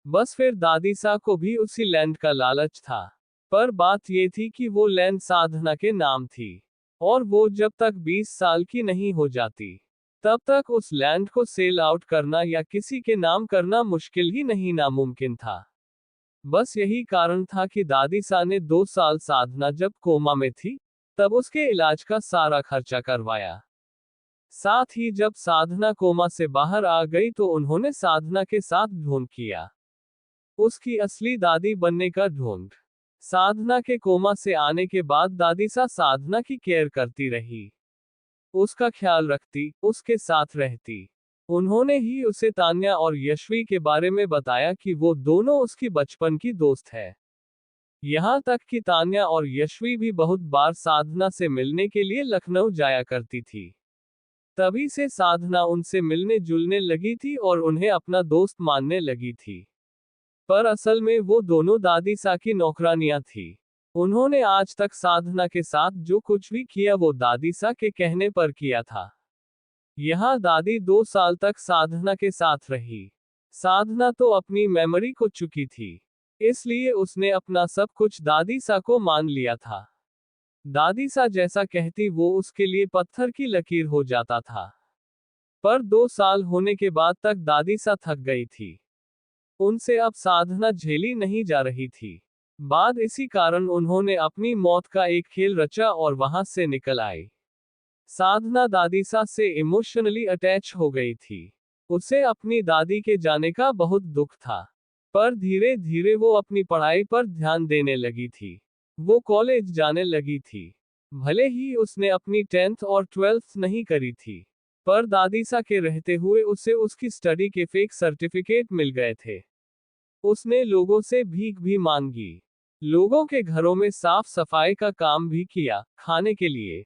बस फिर दादीसा को भी उसी लैंड का लालच था। पर बात ये थी कि वो लैंड साधना के नाम थी, और वो जब तक 20 साल की नहीं हो जाती, तब तक उस लैंड को सेल आउट करना या किसी के नाम करना मुश्किल ही नहीं नामुमकिन था। बस यही कारण था कि दादीसा ने 2 साल साधना जब कोमा में थी, तब उसके इलाज का सारा खर्चा करवाया। साथ ही जब साधना कोमा से बाहर आ गई तो उन्होंने साधना के साथ ढोंग किया, उसकी असली दादी बनने का ढोंग। साधना के कोमा से आने के बाद दादीसा साधना की केयर करती रही, उसका ख्याल रखती, उसके साथ रहती। उन्होंने ही उसे तान्या और यशवी के बारे में बताया कि वो दोनों उसकी बचपन की दोस्त है। यहाँ तक कि तान्या और यशवी भी बहुत बार साधना से मिलने के लिए लखनऊ जाया करती थी। तभी से साधना उनसे मिलने जुलने लगी थी और उन्हें अपना दोस्त मानने लगी थी। पर असल में वो दोनों दादीसा की नौकरानियां थी। उन्होंने आज तक साधना के साथ जो कुछ भी किया वो दादीसा के कहने पर किया था। यहाँ दादी 2 साल तक साधना के साथ रही। साधना तो अपनी मेमोरी खो चुकी थी, इसलिए उसने अपना सब कुछ दादीसा को मान लिया था। दादीसा जैसा कहती वो उसके लिए पत्थर की लकीर हो जाता था। पर 2 साल होने के बाद तक दादीसा थक गई थी। उनसे अब साधना झेली नहीं जा रही थी। बाद इसी कारण उन्होंने अपनी मौत का एक खेल रचा और वहां से निकल आई। साधना दादीसा से इमोशनली अटैच हो गई थी। उसे अपनी दादी के जाने का बहुत दुख था। पर धीरे धीरे वो अपनी पढ़ाई पर ध्यान देने लगी थी। वो कॉलेज जाने लगी थी। भले ही उसने अपनी 10th और 12th नहीं करी थी, पर दादीसा के रहते हुए उसे उसकी स्टडी के फेक सर्टिफिकेट मिल गए थे। उसने लोगों से भीख भी मांगी, लोगों के घरों में साफ सफाई का काम भी किया, खाने के लिए।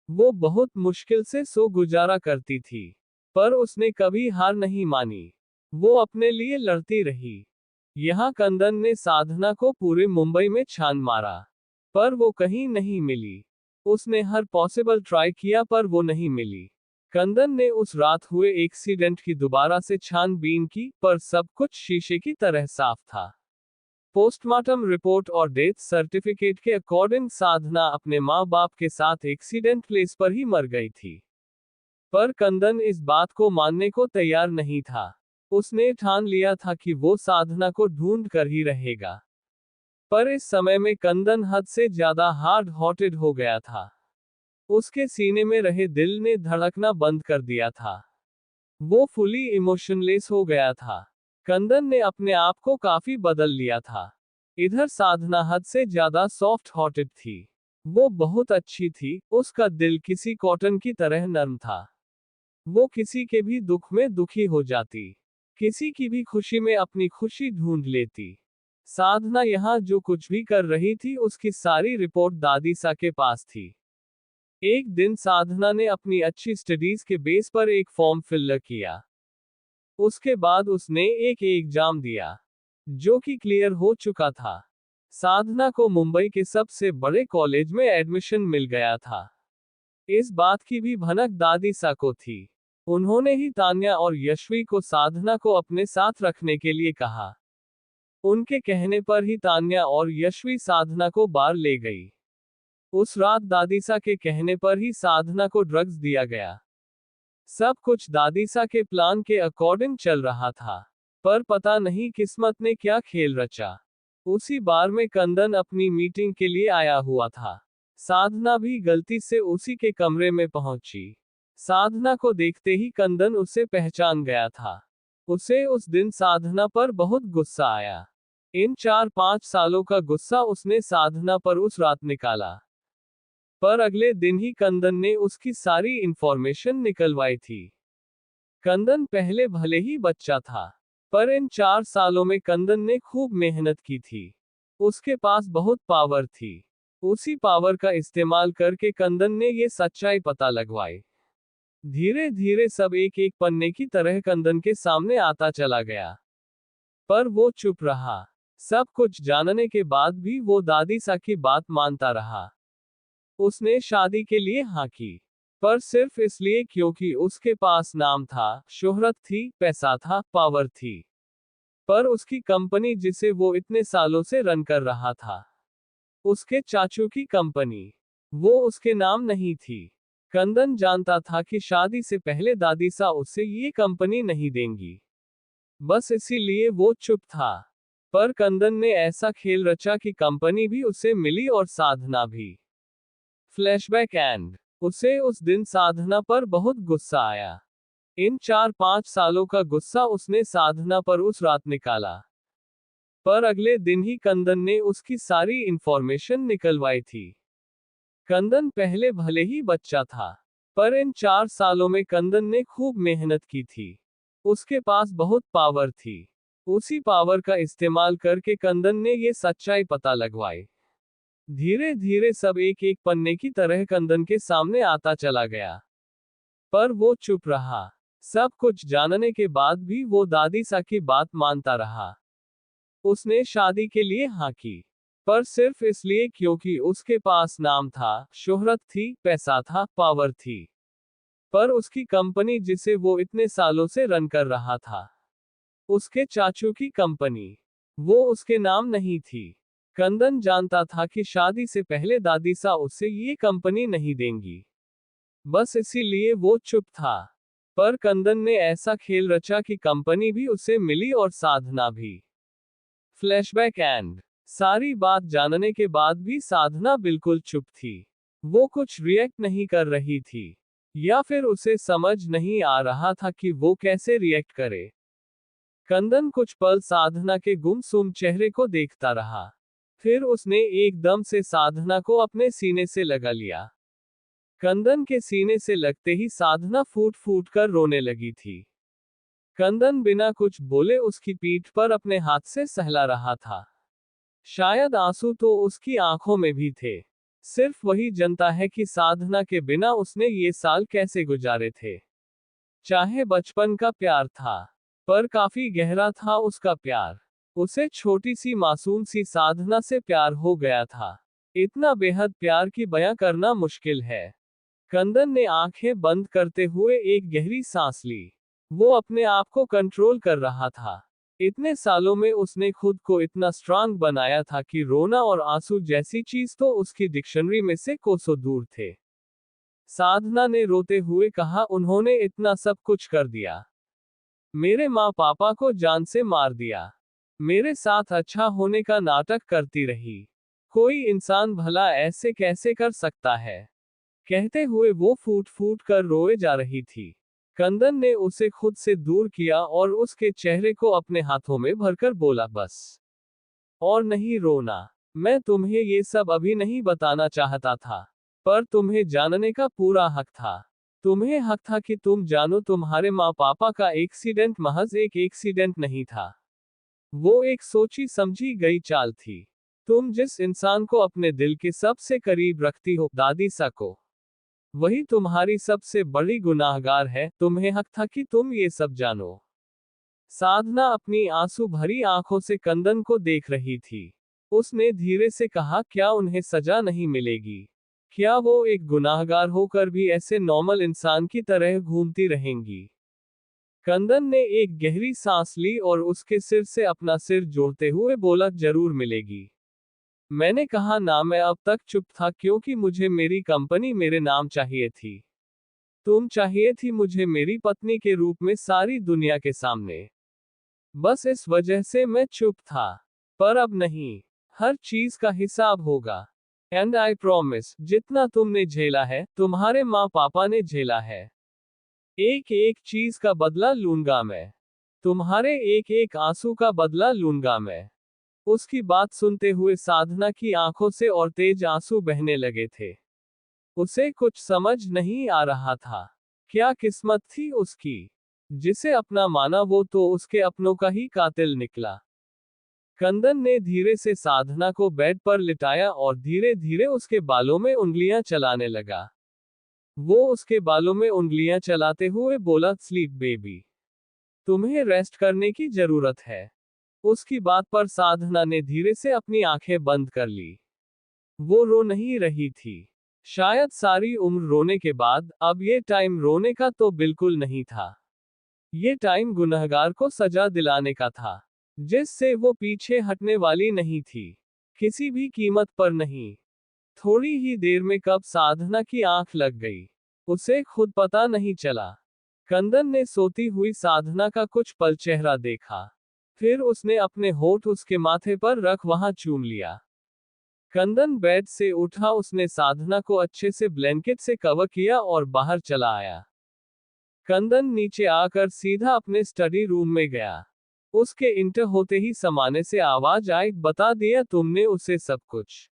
वो बहुत मुश्किल से सो गुजारा करती थी, पर उसने कभी हार नहीं मानी। वो अपने लिए लड़ती रही। यहाँ कंदन ने साधना को पूरे मुंबई में छान मारा, पर वो कहीं नहीं मिली। उसने हर पॉसिबल ट्राई किया पर वो नहीं मिली। कंदन ने उस रात हुए एक्सीडेंट की दोबारा से छानबीन की, पर सब कुछ शीशे की तरह साफ था। पोस्टमार्टम रिपोर्ट और डेथ सर्टिफिकेट के अकॉर्डिंग साधना अपने माँ बाप के साथ एक्सीडेंट प्लेस पर ही मर गई थी। पर कंदन इस बात को मानने को तैयार नहीं था। उसने ठान लिया था कि वो साधना को ढूंढ कर ही रहेगा। पर इस समय में कंदन हद से ज्यादा हार्ड हॉर्टेड हो गया था। उसके सीने में रहे दिल ने धड़कना बंद कर दिया था। वो फुली इमोशनलेस हो गया था। कंदन ने अपने आप को काफी बदल लिया था। इधर साधना हद से ज्यादा सॉफ्ट हॉर्टेड थी। वो बहुत अच्छी थी, उसका दिल किसी कॉटन की तरह नरम था। वो किसी के भी दुख में दुखी हो जाती, किसी की भी खुशी में अपनी खुशी ढूंढ लेती। साधना यहाँ जो कुछ भी कर रही थी उसकी सारी रिपोर्ट दादीसा के पास थी। एक दिन साधना ने अपनी अच्छी स्टडीज के बेस पर एक फॉर्म फिल किया। उसके बाद उसने एक एग्जाम दिया, जो कि क्लियर हो चुका था। साधना को मुंबई के सबसे बड़े कॉलेज में एडमिशन मिल गया था। इस बात की भी भनक दादी सा को थी। उन्होंने ही तान्या और यशवी को साधना को अपने साथ रखने के लिए कहा। उनके कहने पर ही तान्या और यशवी साधना को बार ले गई। उस रात दादीसा के कहने पर ही साधना को ड्रग्स दिया गया। सब कुछ दादीसा के प्लान के अकॉर्डिंग चल रहा था, पर पता नहीं किस्मत ने क्या खेल रचा। उसी बार में कंदन अपनी मीटिंग के लिए आया हुआ था। साधना भी गलती से उसी के कमरे में पहुंची। साधना को देखते ही कंदन उसे पहचान गया था। उसे उस दिन साधना पर बहुत गुस्सा आया। इन 4-5 सालों का गुस्सा उसने साधना पर उस रात निकाला। पर अगले दिन ही कंदन ने उसकी सारी इंफॉर्मेशन निकलवाई थी। कंदन पहले भले ही बच्चा था, पर इन 4 सालों में कंदन ने खूब मेहनत की थी। उसके पास बहुत पावर थी। उसी पावर का इस्तेमाल करके कंदन ने ये सच्चाई पता लगवाई। धीरे धीरे सब एक एक पन्ने की तरह कंदन के सामने आता चला गया। पर वो चुप रहा। सब कुछ जानने के बाद भी वो दादी सा की बात मानता रहा। उसने शादी के लिए हाँ की, पर सिर्फ इसलिए क्योंकि उसके पास नाम था, शोहरत थी, पैसा था, पावर थी। पर उसकी कंपनी जिसे वो इतने सालों से रन कर रहा था, उसके चाचू की कंपनी, वो उसके नाम नहीं थी। कंदन जानता था कि शादी से पहले दादीसा उससे ये कंपनी नहीं देंगी। बस इसीलिए वो चुप था। पर कंदन ने ऐसा खेल रचा कि कंपनी भी उसे मिली और साधना भी। Flashback and. उसे उस दिन साधना पर बहुत गुस्सा आया। इन 4-5 सालों का गुस्सा उसने साधना पर उस रात निकाला। पर अगले दिन ही कंदन ने उसकी सारी इंफॉर्मेशन निकलवाई थी। कंदन पहले भले ही बच्चा था, पर इन 4 सालों में कंदन ने खूब मेहनत की थी। उसके पास बहुत पावर थी। उसी पावर का इस्तेमाल करके कंदन ने ये सच्चाई पता लगवाई। धीरे धीरे सब एक एक पन्ने की तरह कंदन के सामने आता चला गया। पर वो चुप रहा। सब कुछ जानने के बाद भी वो दादी सा की बात मानता रहा। उसने शादी के लिए हाँ की, पर सिर्फ इसलिए क्योंकि उसके पास नाम था, शोहरत थी, पैसा था, पावर थी। पर उसकी कंपनी जिसे वो इतने सालों से रन कर रहा था, उसके चाचू की कंपनी, वो उसके नाम नहीं थी। कंदन जानता था कि शादी से पहले दादीसा उससे ये कंपनी नहीं देंगी। बस इसीलिए वो चुप था। पर कंदन ने ऐसा खेल रचा कि कंपनी भी उसे मिली और साधना भी। Flashback and. सारी बात जानने के बाद भी साधना बिल्कुल चुप थी। वो कुछ रिएक्ट नहीं कर रही थी, या फिर उसे समझ नहीं आ रहा था कि वो कैसे रिएक्ट करे। कंदन कुछ पल साधना के गुमसुम चेहरे को देखता रहा। फिर उसने एकदम से साधना को अपने सीने से लगा लिया। कंदन के सीने से लगते ही साधना फूट फूट कर रोने लगी थी। कंदन बिना कुछ बोले उसकी पीठ पर अपने हाथ से सहला रहा था। शायद आंसू तो उसकी आंखों में भी थे। सिर्फ वही जानता है कि साधना के बिना उसने ये साल कैसे गुजारे थे। चाहे बचपन का प्यार था, पर काफी गहरा था उसका प्यार। उसे छोटी सी मासूम सी साधना से प्यार हो गया था। इतना बेहद प्यार की बयां करना मुश्किल है। कंदन ने आंखें बंद करते हुए एक गहरी सांस ली। वो अपने आप को कंट्रोल कर रहा था। इतने सालों में उसने खुद को इतना स्ट्रांग बनाया था कि रोना और आंसू जैसी चीज तो उसकी डिक्शनरी में से कोसों दूर थे। साधना ने रोते हुए कहा, उन्होंने इतना सब कुछ कर दिया। मेरे माँ पापा को जान से मार दिया। मेरे साथ अच्छा होने का नाटक करती रही। कोई इंसान भला ऐसे कैसे कर सकता है? कहते हुए वो फूट फूट कर रोए जा रही थी। कंदन ने उसे खुद से दूर किया और उसके चेहरे को अपने हाथों में भरकर बोला, बस और नहीं रोना। मैं तुम्हें ये सब अभी नहीं बताना चाहता था, पर तुम्हें जानने का पूरा हक था। तुम्हें हक था कि तुम जानो तुम्हारे माँ पापा का एक्सीडेंट महज एक एक्सीडेंट नहीं था। वो एक सोची समझी गई चाल थी। तुम जिस इंसान को अपने दिल के सबसे करीब रखती हो, दादी सा को, वही तुम्हारी सबसे बड़ी गुनाहगार है, तुम्हें हक था कि तुम ये सब जानो। साधना अपनी आंसू भरी आंखों से कंदन को देख रही थी। उसने धीरे से कहा, क्या उन्हें सजा नहीं मिलेगी? क्या वो एक गुनाहगार होकर भी ऐसे नॉर्मल इंसान की तरह घूमती रहेंगी? कंदन ने एक गहरी सांस ली और उसके सिर से अपना सिर जोड़ते हुए बोला, जरूर मिलेगी। मैंने कहा ना, मैं अब तक चुप था क्योंकि मुझे मेरी कंपनी मेरे नाम चाहिए थी। तुम चाहिए थी मुझे मेरी पत्नी के रूप में सारी दुनिया के सामने। बस इस वजह से मैं चुप था। पर अब नहीं। हर चीज का हिसाब होगा। एंड आई प्रॉमिस, जितना तुमने झेला है, तुम्हारे माँ पापा ने झेला है। एक एक चीज का बदला लूंगा मैं। तुम्हारे एक एक आंसू का बदला लूंगा मैं। उसकी बात सुनते हुए साधना की आंखों से और तेज आंसू बहने लगे थे। उसे कुछ समझ नहीं आ रहा था। क्या किस्मत थी उसकी। जिसे अपना माना वो तो उसके अपनों का ही कातिल निकला। कंदन ने धीरे से साधना को बेड पर लिटाया और धीरे धीरे उसके बालों में उंगलियां चलाने लगा। वो उसके बालों में उंगलियां चलाते हुए बोला, स्लीप बेबी। तुम्हें रेस्ट करने की जरूरत है। उसकी बात पर साधना ने धीरे से अपनी आंखें बंद कर ली। वो रो नहीं रही थी। शायद सारी उम्र रोने के बाद, अब ये टाइम रोने का तो बिल्कुल नहीं था। ये टाइम गुनहगार को सजा दिलाने का था, जिससे वो पीछे हटने वाली नहीं थी। किसी भी कीमत पर नहीं। थोड़ी ही देर में कब साधना की आंख लग गई, उसे खुद पता नहीं चला। कंदन ने सोती हुई साधना का कुछ पल चेहरा देखा। फिर उसने अपने होठ उसके माथे पर रख वहां चूम लिया। कंदन बेड से उठा, उसने साधना को अच्छे से ब्लैंकेट से कवर किया और बाहर चला आया। कंदन नीचे आकर सीधा अपने स्टडी रूम में गया। उसके इंटर होते ही समाने से आवाज आई, बता दिया तुमने उसे सब कुछ?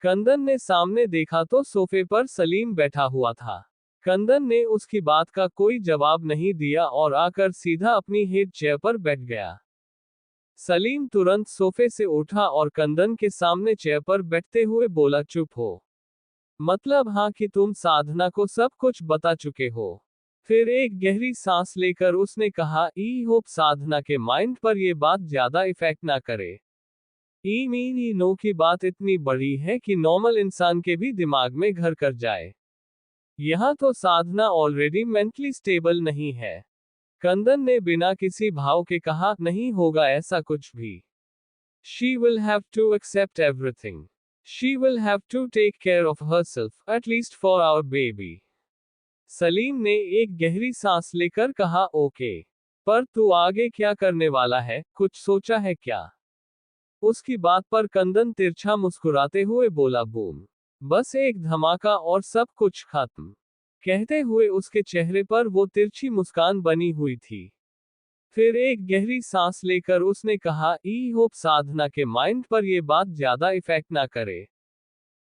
कंदन ने सामने देखा तो सोफे पर सलीम बैठा हुआ था। कंदन ने उसकी बात का कोई जवाब नहीं दिया और आकर सीधा अपनी हेड चेयर पर बैठ गया। सलीम तुरंत सोफे से उठा और कंदन के सामने चेयर पर बैठते हुए बोला, चुप हो। मतलब हाँ कि तुम साधना को सब कुछ बता चुके हो। फिर एक गहरी सांस लेकर उसने कहा, ई होप साधना के माइंड पर ये बात ज्यादा इफेक्ट ना करे। ई मीन ई नो की बात इतनी बड़ी है कि नॉर्मल इंसान के भी दिमाग में घर कर जाए। यहाँ तो साधना ऑलरेडी मेंटली स्टेबल नहीं है। कंदन ने बिना किसी भाव के कहा, नहीं होगा ऐसा कुछ भी। She will have to accept everything. She will have to take care of herself, at least for our baby. Salim ने एक गहरी सांस लेकर कहा, ओके। पर तू आगे क्या करने वाला है, कुछ सोचा है क्या? उसकी बात पर कंदन तिरछा मुस्कुराते हुए बोला, बूम। बस एक धमाका और सब कुछ खत्म। कहते हुए उसके चेहरे पर वो तिरछी मुस्कान बनी हुई थी। फिर एक गहरी सांस लेकर उसने कहा, ई होप साधना के माइंड पर ये बात ज्यादा इफेक्ट ना करे।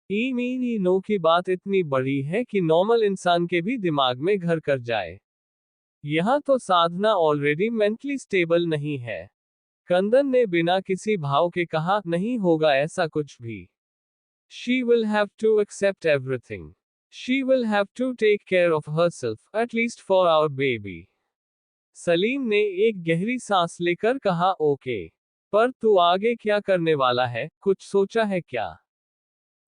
ई मीन ई नो की बात इतनी बड़ी है कि नॉर्मल इंसान के भी दिमाग में घर कर जाए। यहाँ तो साधना ऑलरेडी मेंटली स्टेबल नहीं है। कंदन ने बिना किसी भाव के कहा, नहीं होगा ऐसा कुछ भी। She will have to accept everything. She will have to take care of herself, at least for our baby. Salim ने एक गहरी सांस लेकर कहा, ओके। पर तू आगे क्या करने वाला है, कुछ सोचा है क्या?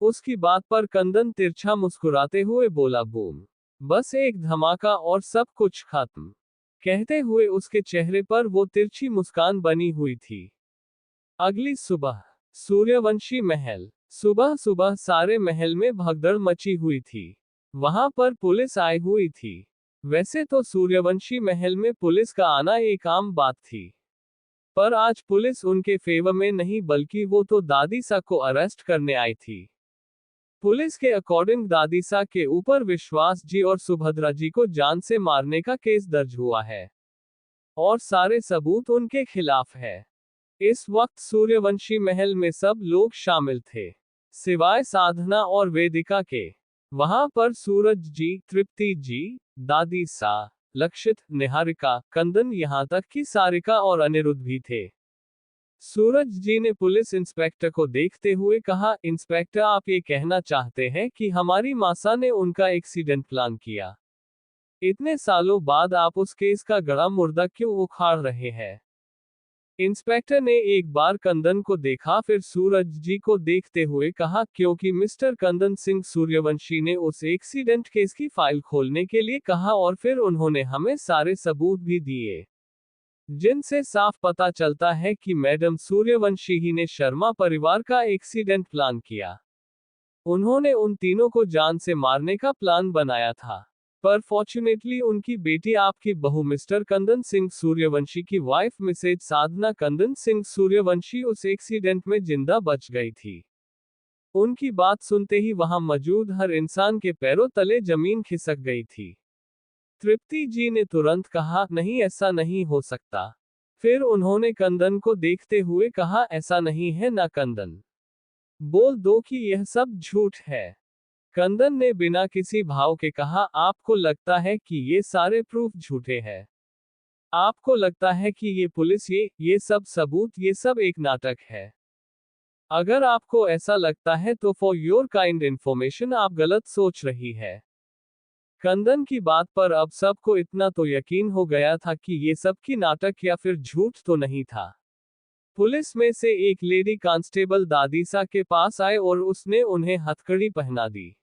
उसकी बात पर कंदन तिरछा मुस्कुराते हुए बोला, बूम। बस एक धमाका और सब कुछ खत्म। कहते हुए उसके चेहरे पर वो तिरछी मुस्कान बनी हुई थी। अगली सुबह, सूर्यवंशी महल। सुबह सुबह सारे महल में भगदड़ मची हुई थी। वहां पर पुलिस आई हुई थी। वैसे तो सूर्यवंशी महल में पुलिस का आना एक आम बात थी। पर आज पुलिस उनके फेवर में नहीं बल्कि वो तो दादीसा को अरेस्ट करने आई थी। पुलिस के अकॉर्डिंग दादीसा के ऊपर विश्वास जी और सुभद्रा जी को जान से मारने का केस दर्ज हुआ है। और सारे सबूत उनके खिलाफ है। इस वक्त सूर्यवंशी महल में सब लोग शामिल थे, सिवाय साधना और वेदिका के। वहां पर सूरज जी, तृप्ति जी, दादी सा, लक्षित, निहारिका, कंदन, यहां तक कि सारिका और अनिरुद्ध भी थे। सूरज जी ने पुलिस इंस्पेक्टर को देखते हुए कहा, इंस्पेक्टर आप ये कहना चाहते हैं कि हमारी मासा ने उनका एक्सीडेंट प्लान किया? इतने सालों बाद आप उस केस का गड़ा मुर्दा क्यों उखाड़ रहे हैं? इंस्पेक्टर ने एक बार कंदन को देखा, फिर सूरज जी को देखते हुए कहा, क्योंकि मिस्टर कंदन सिंह सूर्यवंशी ने उस एक्सीडेंट केस की फाइल खोलने के लिए कहा और फिर उन्होंने हमें सारे सबूत भी दिए, जिनसे साफ पता चलता है कि मैडम सूर्यवंशी ही ने शर्मा परिवार का एक्सीडेंट प्लान किया। उन्होंने उन तीनों को जान से मारने का प्लान बनाया था। पर फॉर्चुनेटली उनकी बेटी आपकी बहू मिस्टर कंदन सिंह सूर्यवंशी की वाइफ मिसेज साधना कंदन सिंह सूर्यवंशी उस एक्सीडेंट में जिंदा बच गई थी। उनकी बात सुनते ही वहां मौजूद हर इंसान के पैरों तले जमीन खिसक गई थी। तृप्ति जी ने तुरंत कहा, नहीं ऐसा नहीं हो सकता। फिर उन्होंने कंदन को देखते हुए कहा, ऐसा नहीं है ना कंदन, बोल दो कि यह सब झूठ है। कंदन ने बिना किसी भाव के कहा, आपको लगता है कि ये सारे प्रूफ झूठे हैं? आपको लगता है कि ये पुलिस ये सब सबूत ये सब एक नाटक है? अगर आपको ऐसा लगता है तो फॉर योर काइंड इंफॉर्मेशन आप गलत सोच रही है। कंदन की बात पर अब सबको इतना तो यकीन हो गया था कि ये सब की नाटक या फिर झूठ तो नहीं था। पुलिस में से एक लेडी कांस्टेबल दादीसा के पास आए और उसने उन्हें हथकड़ी पहना दी।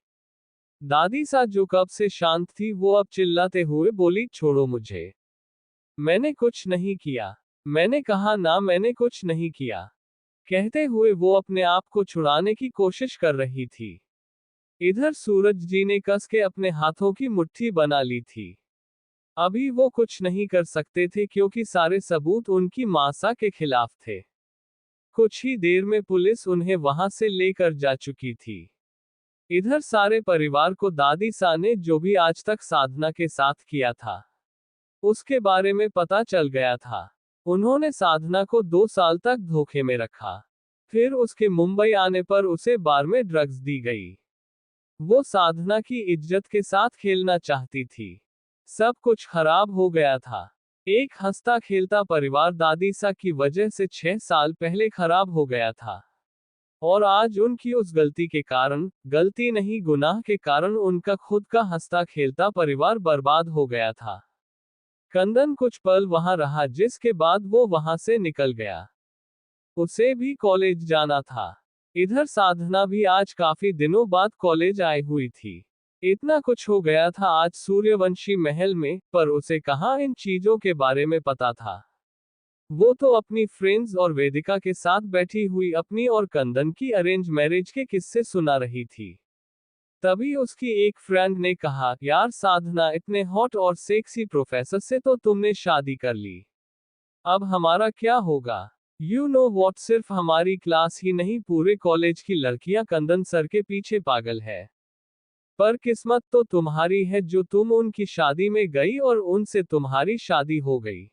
दादीसा जो कब से शांत थी वो अब चिल्लाते हुए बोली, छोड़ो मुझे, मैंने कुछ नहीं किया। मैंने कहा ना, मैंने कुछ नहीं किया। कहते हुए वो अपने आप को छुड़ाने की कोशिश कर रही थी। इधर सूरज जी ने कस के अपने हाथों की मुट्ठी बना ली थी। अभी वो कुछ नहीं कर सकते थे क्योंकि सारे सबूत उनकी मासा के खिलाफ थे। कुछ ही देर में पुलिस उन्हें वहां से लेकर जा चुकी थी। इधर सारे परिवार को दादी सा ने जो भी आज तक साधना के साथ किया था उसके बारे में पता चल गया था। उन्होंने साधना को 2 साल तक धोखे में रखा। फिर उसके मुंबई आने पर उसे बार में ड्रग्स दी गई। वो साधना की इज्जत के साथ खेलना चाहती थी। सब कुछ खराब हो गया था। एक हंसता खेलता परिवार दादी सा की वजह से 6 साल पहले खराब हो गया था। और आज उनकी उस गलती के कारण, गलती नहीं गुनाह के कारण उनका खुद का हंसता खेलता परिवार बर्बाद हो गया था। कंदन कुछ पल वहां रहा जिसके बाद वो वहां से निकल गया। उसे भी कॉलेज जाना था। इधर साधना भी आज काफी दिनों बाद कॉलेज आई हुई थी। इतना कुछ हो गया था आज सूर्यवंशी महल में, पर उसे कहाँ इन चीजों के बारे में पता था। वो तो अपनी फ्रेंड्स और वेदिका के साथ बैठी हुई अपनी और कंदन की अरेंज मैरिज के किस्से सुना रही थी। तभी उसकी एक फ्रेंड ने कहा, यार साधना, इतने हॉट और सेक्सी प्रोफेसर से तो तुमने शादी कर ली, अब हमारा क्या होगा? यू नो वॉट, सिर्फ हमारी क्लास ही नहीं पूरे कॉलेज की लड़कियां कंदन सर के पीछे पागल है। पर किस्मत तो तुम्हारी है जो तुम उनकी शादी में गई और उनसे तुम्हारी शादी हो गई।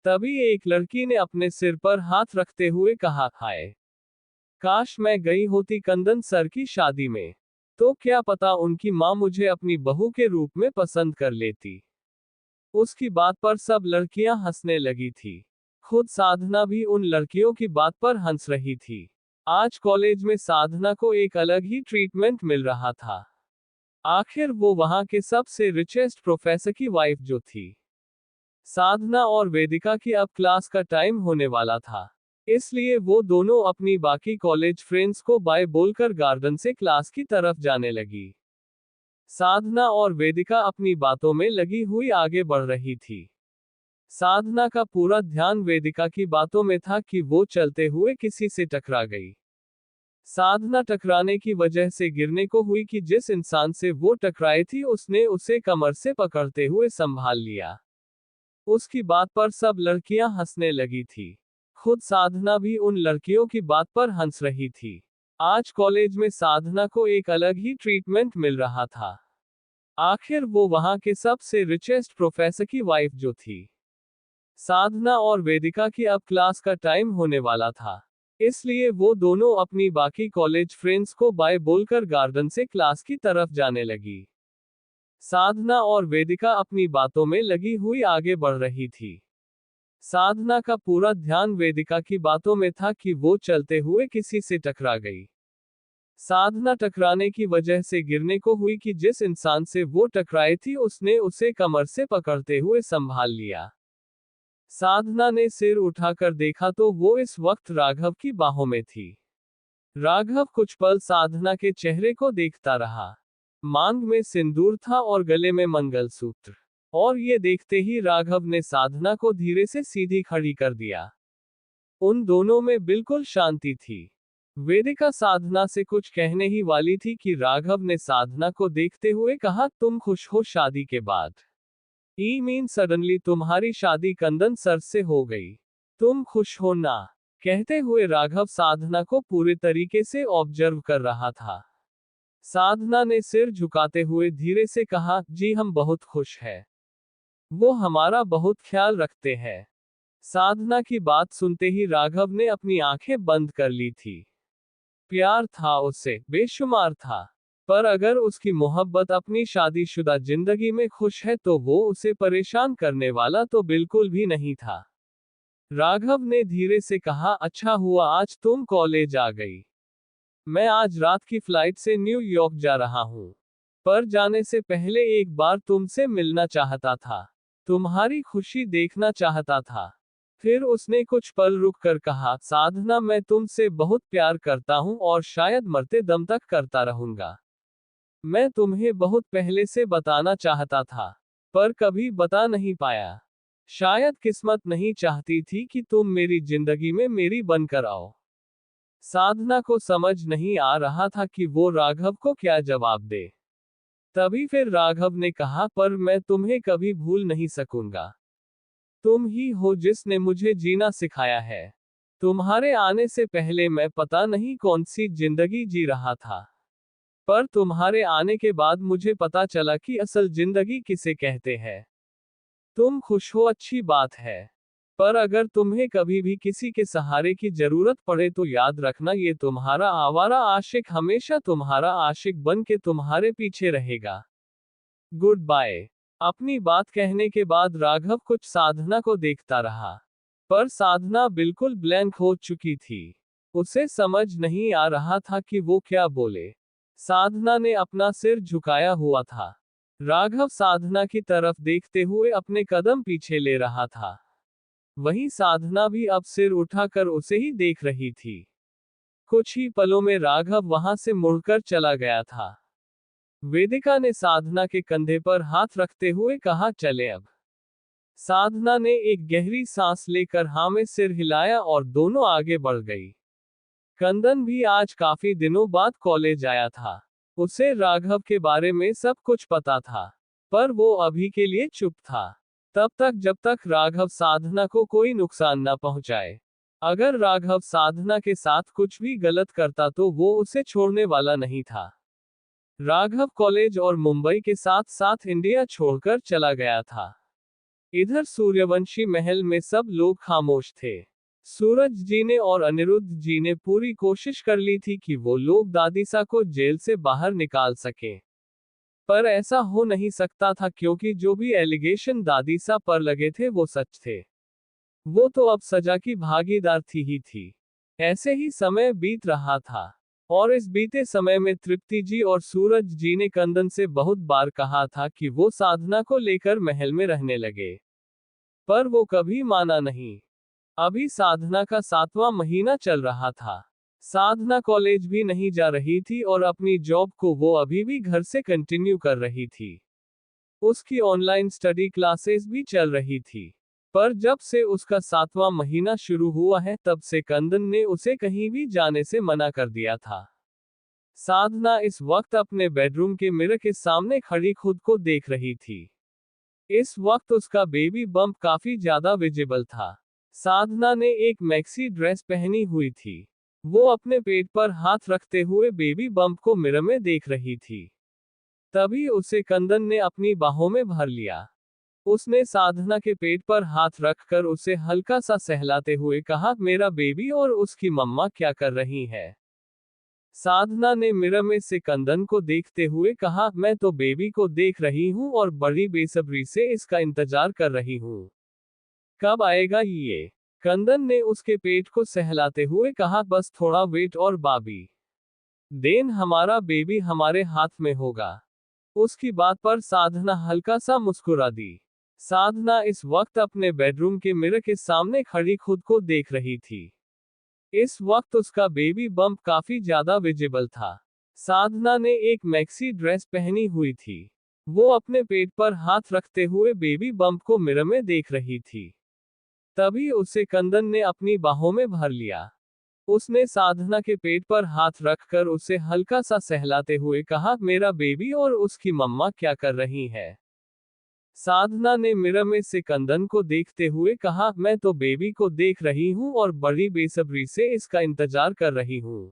तभी एक लड़की ने अपने सिर पर हाथ रखते हुए कहा, हाय, काश मैं गई होती कंदन सर की शादी में, तो क्या पता उनकी माँ मुझे अपनी बहू के रूप में पसंद कर लेती। उसकी बात पर सब लड़कियां हंसने लगी थी। खुद साधना भी उन लड़कियों की बात पर हंस रही थी। आज कॉलेज में साधना को एक अलग ही ट्रीटमेंट मिल रहा था। आखिर वो वहां के सबसे रिचेस्ट प्रोफेसर की वाइफ जो थी। साधना और वेदिका की अब क्लास का टाइम होने वाला था, इसलिए वो दोनों अपनी बाकी कॉलेज फ्रेंड्स को बाय बोलकर गार्डन से क्लास की तरफ जाने लगी। साधना और वेदिका अपनी बातों में लगी हुई आगे बढ़ रही थी। साधना का पूरा ध्यान वेदिका की बातों में था कि वो चलते हुए किसी से टकरा गई। साधना टकराने की वजह से गिरने को हुई कि जिस इंसान से वो टकराई थी उसने उसे कमर से पकड़ते हुए संभाल लिया। उसकी बात पर सब लड़कियां हंसने लगी थी। खुद साधना भी उन लड़कियों की बात पर हंस रही थी। आज कॉलेज में साधना को एक अलग ही ट्रीटमेंट मिल रहा था। आखिर वो वहां के सबसे रिचेस्ट प्रोफेसर की वाइफ जो थी। साधना और वेदिका की अब क्लास का टाइम होने वाला था, इसलिए वो दोनों अपनी बाकी कॉलेज फ्रेंड्स को बाय बोलकर गार्डन से क्लास की तरफ जाने लगी। साधना और वेदिका अपनी बातों में लगी हुई आगे बढ़ रही थी। साधना का पूरा ध्यान वेदिका की बातों में था कि वो चलते हुए किसी से टकरा गई। साधना टकराने की वजह से गिरने को हुई कि जिस इंसान से वो टकराई थी उसने उसे कमर से पकड़ते हुए संभाल लिया। साधना ने सिर उठाकर देखा तो वो इस वक्त राघव की बाहों में थी। राघव कुछ पल साधना के चेहरे को देखता रहा। मांग में सिंदूर था और गले में मंगलसूत्र। और ये देखते ही राघव ने साधना को धीरे से सीधी खड़ी कर दिया। उन दोनों में बिल्कुल शांति थी। वेदिका साधना से कुछ कहने ही वाली थी कि राघव ने साधना को देखते हुए कहा, तुम खुश हो शादी के बाद? ई मीन सडनली तुम्हारी शादी कंदन सर से हो गई। तुम खुश हो ना? कहते हुए राघव साधना को पूरे तरीके से ऑब्जर्व कर रहा था। साधना ने सिर झुकाते हुए धीरे से कहा, जी हम बहुत खुश हैं। वो हमारा बहुत ख्याल रखते हैं। साधना की बात सुनते ही राघव ने अपनी आंखें बंद कर ली थी। प्यार था उससे, बेशुमार था। पर अगर उसकी मोहब्बत अपनी शादीशुदा जिंदगी में खुश है तो वो उसे परेशान करने वाला तो बिल्कुल भी नहीं था। राघव ने धीरे से कहा, अच्छा हुआ आज तुम कॉलेज आ गई। मैं आज रात की फ्लाइट से न्यूयॉर्क जा रहा हूँ। पर जाने से पहले एक बार तुमसे मिलना चाहता था। तुम्हारी खुशी देखना चाहता था। फिर उसने कुछ पल रुक कर कहा, साधना मैं तुमसे बहुत प्यार करता हूँ और शायद मरते दम तक करता रहूंगा। मैं तुम्हें बहुत पहले से बताना चाहता था। पर कभी बता नहीं पाया। शायद किस्मत नहीं चाहती थी कि तुम मेरी जिंदगी में मेरी बनकर आओ। साधना को समझ नहीं आ रहा था कि वो राघव को क्या जवाब दे। तभी फिर राघव ने कहा, पर मैं तुम्हें कभी भूल नहीं सकूंगा। तुम ही हो जिसने मुझे जीना सिखाया है। तुम्हारे आने से पहले मैं पता नहीं कौन सी जिंदगी जी रहा था। पर तुम्हारे आने के बाद मुझे पता चला कि असल जिंदगी किसे कहते हैं। तुम खुश हो, अच्छी बात है। पर अगर तुम्हें कभी भी किसी के सहारे की जरूरत पड़े तो याद रखना, ये तुम्हारा आवारा आशिक हमेशा तुम्हारा आशिक बन के तुम्हारे पीछे रहेगा। Good bye. अपनी बात कहने के बाद राघव कुछ साधना को देखता रहा। पर साधना बिल्कुल ब्लैंक हो चुकी थी। उसे समझ नहीं आ रहा था कि वो क्या बोले। साधना ने अपना सिर झुकाया हुआ था। राघव साधना की तरफ देखते हुए अपने कदम पीछे ले रहा था। वहीं साधना भी अब सिर उठाकर उसे ही देख रही थी। कुछ ही पलों में राघव वहां से मुड़कर चला गया था। वेदिका ने साधना के कंधे पर हाथ रखते हुए कहा, चले अब। साधना ने एक गहरी सांस लेकर हाँ में सिर हिलाया और दोनों आगे बढ़ गई। कंदन भी आज काफी दिनों बाद कॉलेज आया था। उसे राघव के बारे में सब कुछ पता था। पर वो अभी के लिए चुप था। तब तक जब तक राघव साधना को कोई नुकसान न पहुंचाए। अगर राघव साधना के साथ कुछ भी गलत करता तो वो उसे छोड़ने वाला नहीं था। राघव कॉलेज और मुंबई के साथ साथ इंडिया छोड़कर चला गया था। इधर सूर्यवंशी महल में सब लोग खामोश थे। सूरज जी ने और अनिरुद्ध जी ने पूरी कोशिश कर ली थी कि वो लोग दादीसा को जेल से बाहर निकाल सकें। पर ऐसा हो नहीं सकता था क्योंकि जो भी एलिगेशन दादीसा पर लगे थे वो सच थे। वो तो अब सजा की भागीदार थी ही थी। ऐसे ही समय बीत रहा था। और इस बीते समय में तृप्ति जी और सूरज जी ने कंदन से बहुत बार कहा था कि वो साधना को लेकर महल में रहने लगे। पर वो कभी माना नहीं। अभी साधना का 7वां महीना चल रहा था। साधना कॉलेज भी नहीं जा रही थी और अपनी जॉब को वो अभी भी घर से कंटिन्यू कर रही थी। उसकी ऑनलाइन स्टडी क्लासेस भी चल रही थी। पर जब से उसका 7वां महीना शुरू हुआ है तब से कंदन ने उसे कहीं भी जाने से मना कर दिया था। साधना इस वक्त अपने बेडरूम के मिरर के सामने खड़ी खुद को देख रही थी। इस वक्त उसका बेबी बम्प काफी ज्यादा विजिबल था। साधना ने एक मैक्सी ड्रेस पहनी हुई थी। वो अपने पेट पर हाथ रखते हुए बेबी बम्प को मिरर में देख रही थी। तभी उसे कंदन ने अपनी बाहों में भर लिया। उसने साधना के पेट पर हाथ रखकर उसे हल्का सा सहलाते हुए कहा, मेरा बेबी और उसकी मम्मा क्या कर रही है? साधना ने मिरर में से कंदन को देखते हुए कहा, मैं तो बेबी को देख रही हूँ और बड़ी बेसब्री से इसका इंतजार कर रही हूँ। कब आएगा ये? कंदन ने उसके पेट को सहलाते हुए कहा, बस थोड़ा वेट और बाबी। देन हमारा बेबी हमारे हाथ में होगा। उसकी बात पर साधना हल्का सा मुस्कुरा दी। साधना इस वक्त अपने बेडरूम के मिरर के सामने खड़ी खुद को देख रही थी। इस वक्त उसका बेबी बम्प काफी ज्यादा विजिबल था। साधना ने एक मैक्सी ड्रेस पहनी हुई थी। वो अपने पेट पर हाथ रखते हुए बेबी बम्प को मिरर में देख रही थी। तभी उसे कंदन ने अपनी बाहों में भर लिया। उसने साधना के पेट पर हाथ रखकर उसे हल्का सा सहलाते हुए कहा, मेरा बेबी और उसकी मम्मा क्या कर रही है? साधना ने मिरर में से कंदन को देखते हुए कहा, मैं तो बेबी को देख रही हूँ और बड़ी बेसब्री से इसका इंतजार कर रही हूँ।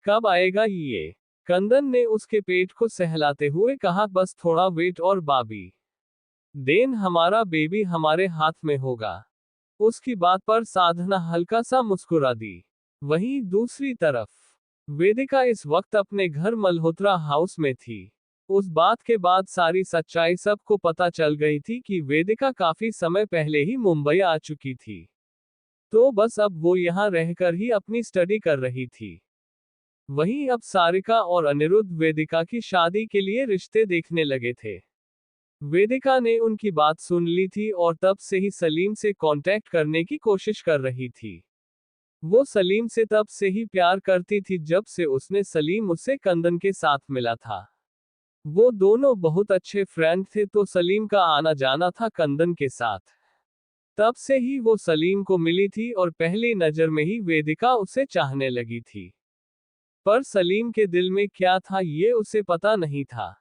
कब आएगा ये? कंदन ने उसके पेट को सहलाते हुए कहा, बस थोड़ा वेट और बाबी। देन हमारा बेबी हमारे हाथ में होगा। उसकी बात पर साधना हल्का सा मुस्कुरा दी। वहीं दूसरी तरफ वेदिका इस वक्त अपने घर मल्होत्रा हाउस में थी। उस बात के बाद सारी सच्चाई सबको पता चल गई थी कि वेदिका काफी समय पहले ही मुंबई आ चुकी थी। तो बस अब वो यहाँ रहकर ही अपनी स्टडी कर रही थी। वहीं अब सारिका और अनिरुद्ध वेदिका की शादी के लिए रिश्ते देखने लगे थे। वेदिका ने उनकी बात सुन ली थी और तब से ही सलीम से कांटेक्ट करने की कोशिश कर रही थी। वो सलीम से तब से ही प्यार करती थी जब से उसने सलीम उसे कंदन के साथ मिला था। वो दोनों बहुत अच्छे फ्रेंड थे, तो सलीम का आना जाना था कंदन के साथ। तब से ही वो सलीम को मिली थी और पहली नजर में ही वेदिका उसे चाहने लगी थी। पर सलीम के दिल में क्या था ये उसे पता नहीं था।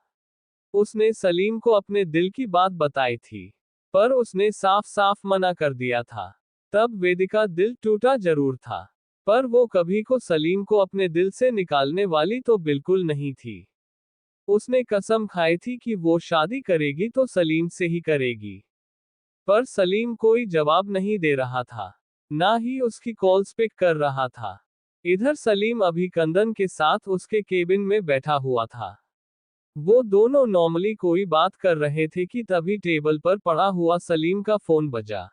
उसने सलीम को अपने दिल की बात बताई थी, पर उसने साफ साफ मना कर दिया था। तब वेदिका दिल टूटा जरूर था, पर वो कभी को सलीम को अपने दिल से निकालने वाली तो बिल्कुल नहीं थी। उसने कसम खाई थी कि वो शादी करेगी तो सलीम से ही करेगी। पर सलीम कोई जवाब नहीं दे रहा था, ना ही उसकी कॉल्स पिक कर रहा था। इधर सलीम अभी कंदन के साथ उसके केबिन में बैठा हुआ था। वो दोनों नॉर्मली कोई बात कर रहे थे कि तभी टेबल पर पड़ा हुआ सलीम का फोन बजा।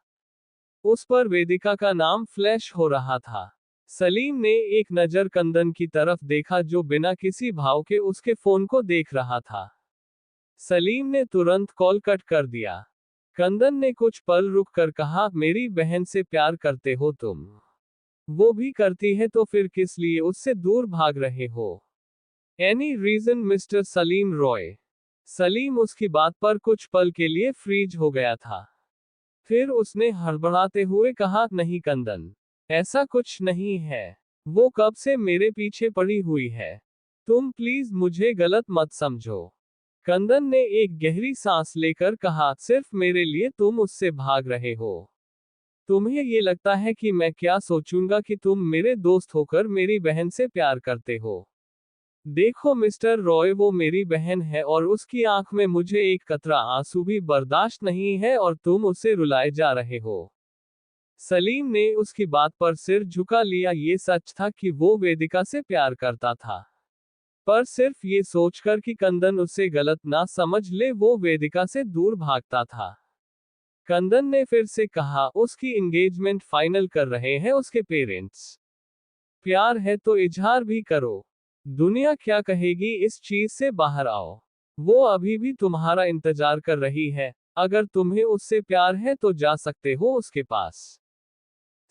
उस पर वेदिका का नाम फ्लैश हो रहा था। सलीम ने एक नजर कंदन की तरफ देखा जो बिना किसी भाव के उसके फोन को देख रहा था। सलीम ने तुरंत कॉल कट कर दिया। कंदन ने कुछ पल रुक कर कहा, मेरी बहन से प्यार करते हो तुम? वो भी करती है तो फिर किस लिए उससे दूर भाग रहे हो? Any reason mister Salim Roy? Salim उसकी बात पर कुछ पल के लिए फ्रीज हो गया था। फिर उसने हड़बड़ाते हुए कहा, नहीं कंदन, ऐसा कुछ नहीं है। वो कब से मेरे पीछे पड़ी हुई है। तुम प्लीज मुझे गलत मत समझो। कंदन ने एक गहरी सांस लेकर कहा, सिर्फ मेरे लिए तुम उससे भाग रहे हो? तुम्हें ये लगता है कि मैं क्या सोचूंगा कि तुम मेरे दोस्त होकर मेरी बहन से प्यार करते हो? देखो मिस्टर रॉय, वो मेरी बहन है और उसकी आंख में मुझे एक कतरा आंसू भी बर्दाश्त नहीं है और तुम उसे रुलाए जा रहे हो। सलीम ने उसकी बात पर सिर झुका लिया। ये सच था कि वो वेदिका से प्यार करता था, पर सिर्फ ये सोचकर कि कंदन उसे गलत ना समझ ले वो वेदिका से दूर भागता था। कंदन ने फिर से कहा, उसकी एंगेजमेंट फाइनल कर रहे हैं उसके पेरेंट्स। प्यार है तो इजहार भी करो। दुनिया क्या कहेगी इस चीज से बाहर आओ। वो अभी भी तुम्हारा इंतजार कर रही है। अगर तुम्हें उससे प्यार है तो जा सकते हो उसके पास।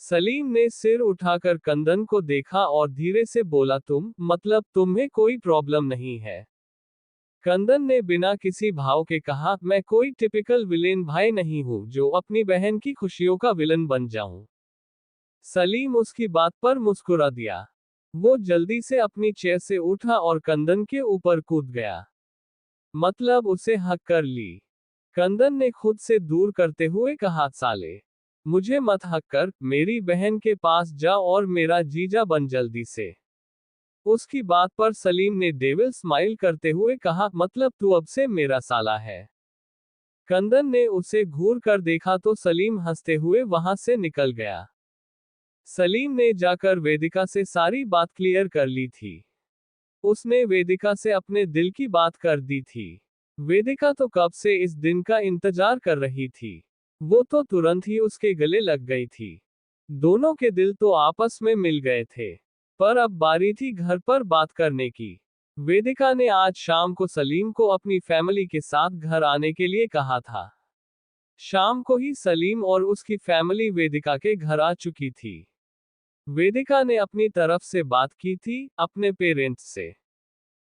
सलीम ने सिर उठाकर कंदन को देखा और धीरे से बोला, मतलब तुम्हें कोई प्रॉब्लम नहीं है? कंदन ने बिना किसी भाव के कहा, मैं कोई टिपिकल विलेन भाई नहीं हूं जो अपनी बहन की खुशियों का विलन बन जाऊं। सलीम उसकी बात पर मुस्कुरा दिया। वो जल्दी से अपनी चेयर से उठा और कंदन के ऊपर कूद गया। मतलब उसे हक कर ली। कंदन ने खुद से दूर करते हुए कहा, साले, मुझे मत हक कर, मेरी बहन के पास जा और मेरा जीजा बन जल्दी से। उसकी बात पर सलीम ने डेविल स्माइल करते हुए कहा, मतलब तू अब से मेरा साला है? कंदन ने उसे घूर कर देखा तो सलीम हंसते हुए वहां से निकल गया। सलीम ने जाकर वेदिका से सारी बात क्लियर कर ली थी। उसने वेदिका से अपने दिल की बात कर दी थी। वेदिका तो कब से इस दिन का इंतजार कर रही थी। वो तो तुरंत ही उसके गले लग गई थी। दोनों के दिल तो आपस में मिल गए थे। पर अब बारी थी घर पर बात करने की। वेदिका ने आज शाम को सलीम को अपनी फैमिली के साथ घर आने के लिए कहा था। शाम को ही सलीम और उसकी फैमिली वेदिका के घर आ चुकी थी। वेदिका ने अपनी तरफ से बात की थी अपने पेरेंट्स से।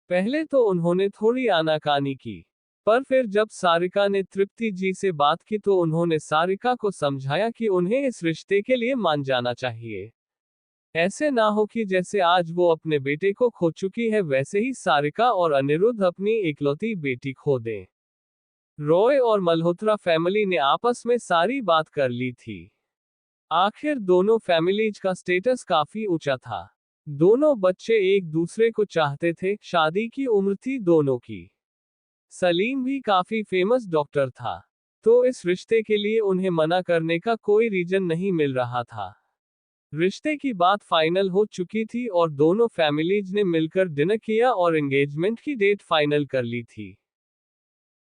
पहले तो उन्होंने थोड़ी आनाकानी की, पर फिर जब सारिका ने तृप्ति जी से बात की तो उन्होंने सारिका को समझाया कि उन्हें इस रिश्ते के लिए मान जाना चाहिए। ऐसे ना हो कि जैसे आज वो अपने बेटे को खो चुकी है वैसे ही सारिका और अनिरुद्ध अपनी इकलौती बेटी खो दें। रॉय और मल्होत्रा फैमिली ने आपस में सारी बात कर ली थी। आखिर दोनों फैमिलीज का स्टेटस काफी ऊंचा था। दोनों बच्चे एक दूसरे को चाहते थे, शादी की उम्र थी दोनों की। सलीम भी काफी फेमस डॉक्टर था, तो इस रिश्ते के लिए उन्हें मना करने का कोई रीजन नहीं मिल रहा था। रिश्ते की बात फाइनल हो चुकी थी और दोनों फैमिलीज ने मिलकर डिनर किया और एंगेजमेंट की डेट फाइनल कर ली थी।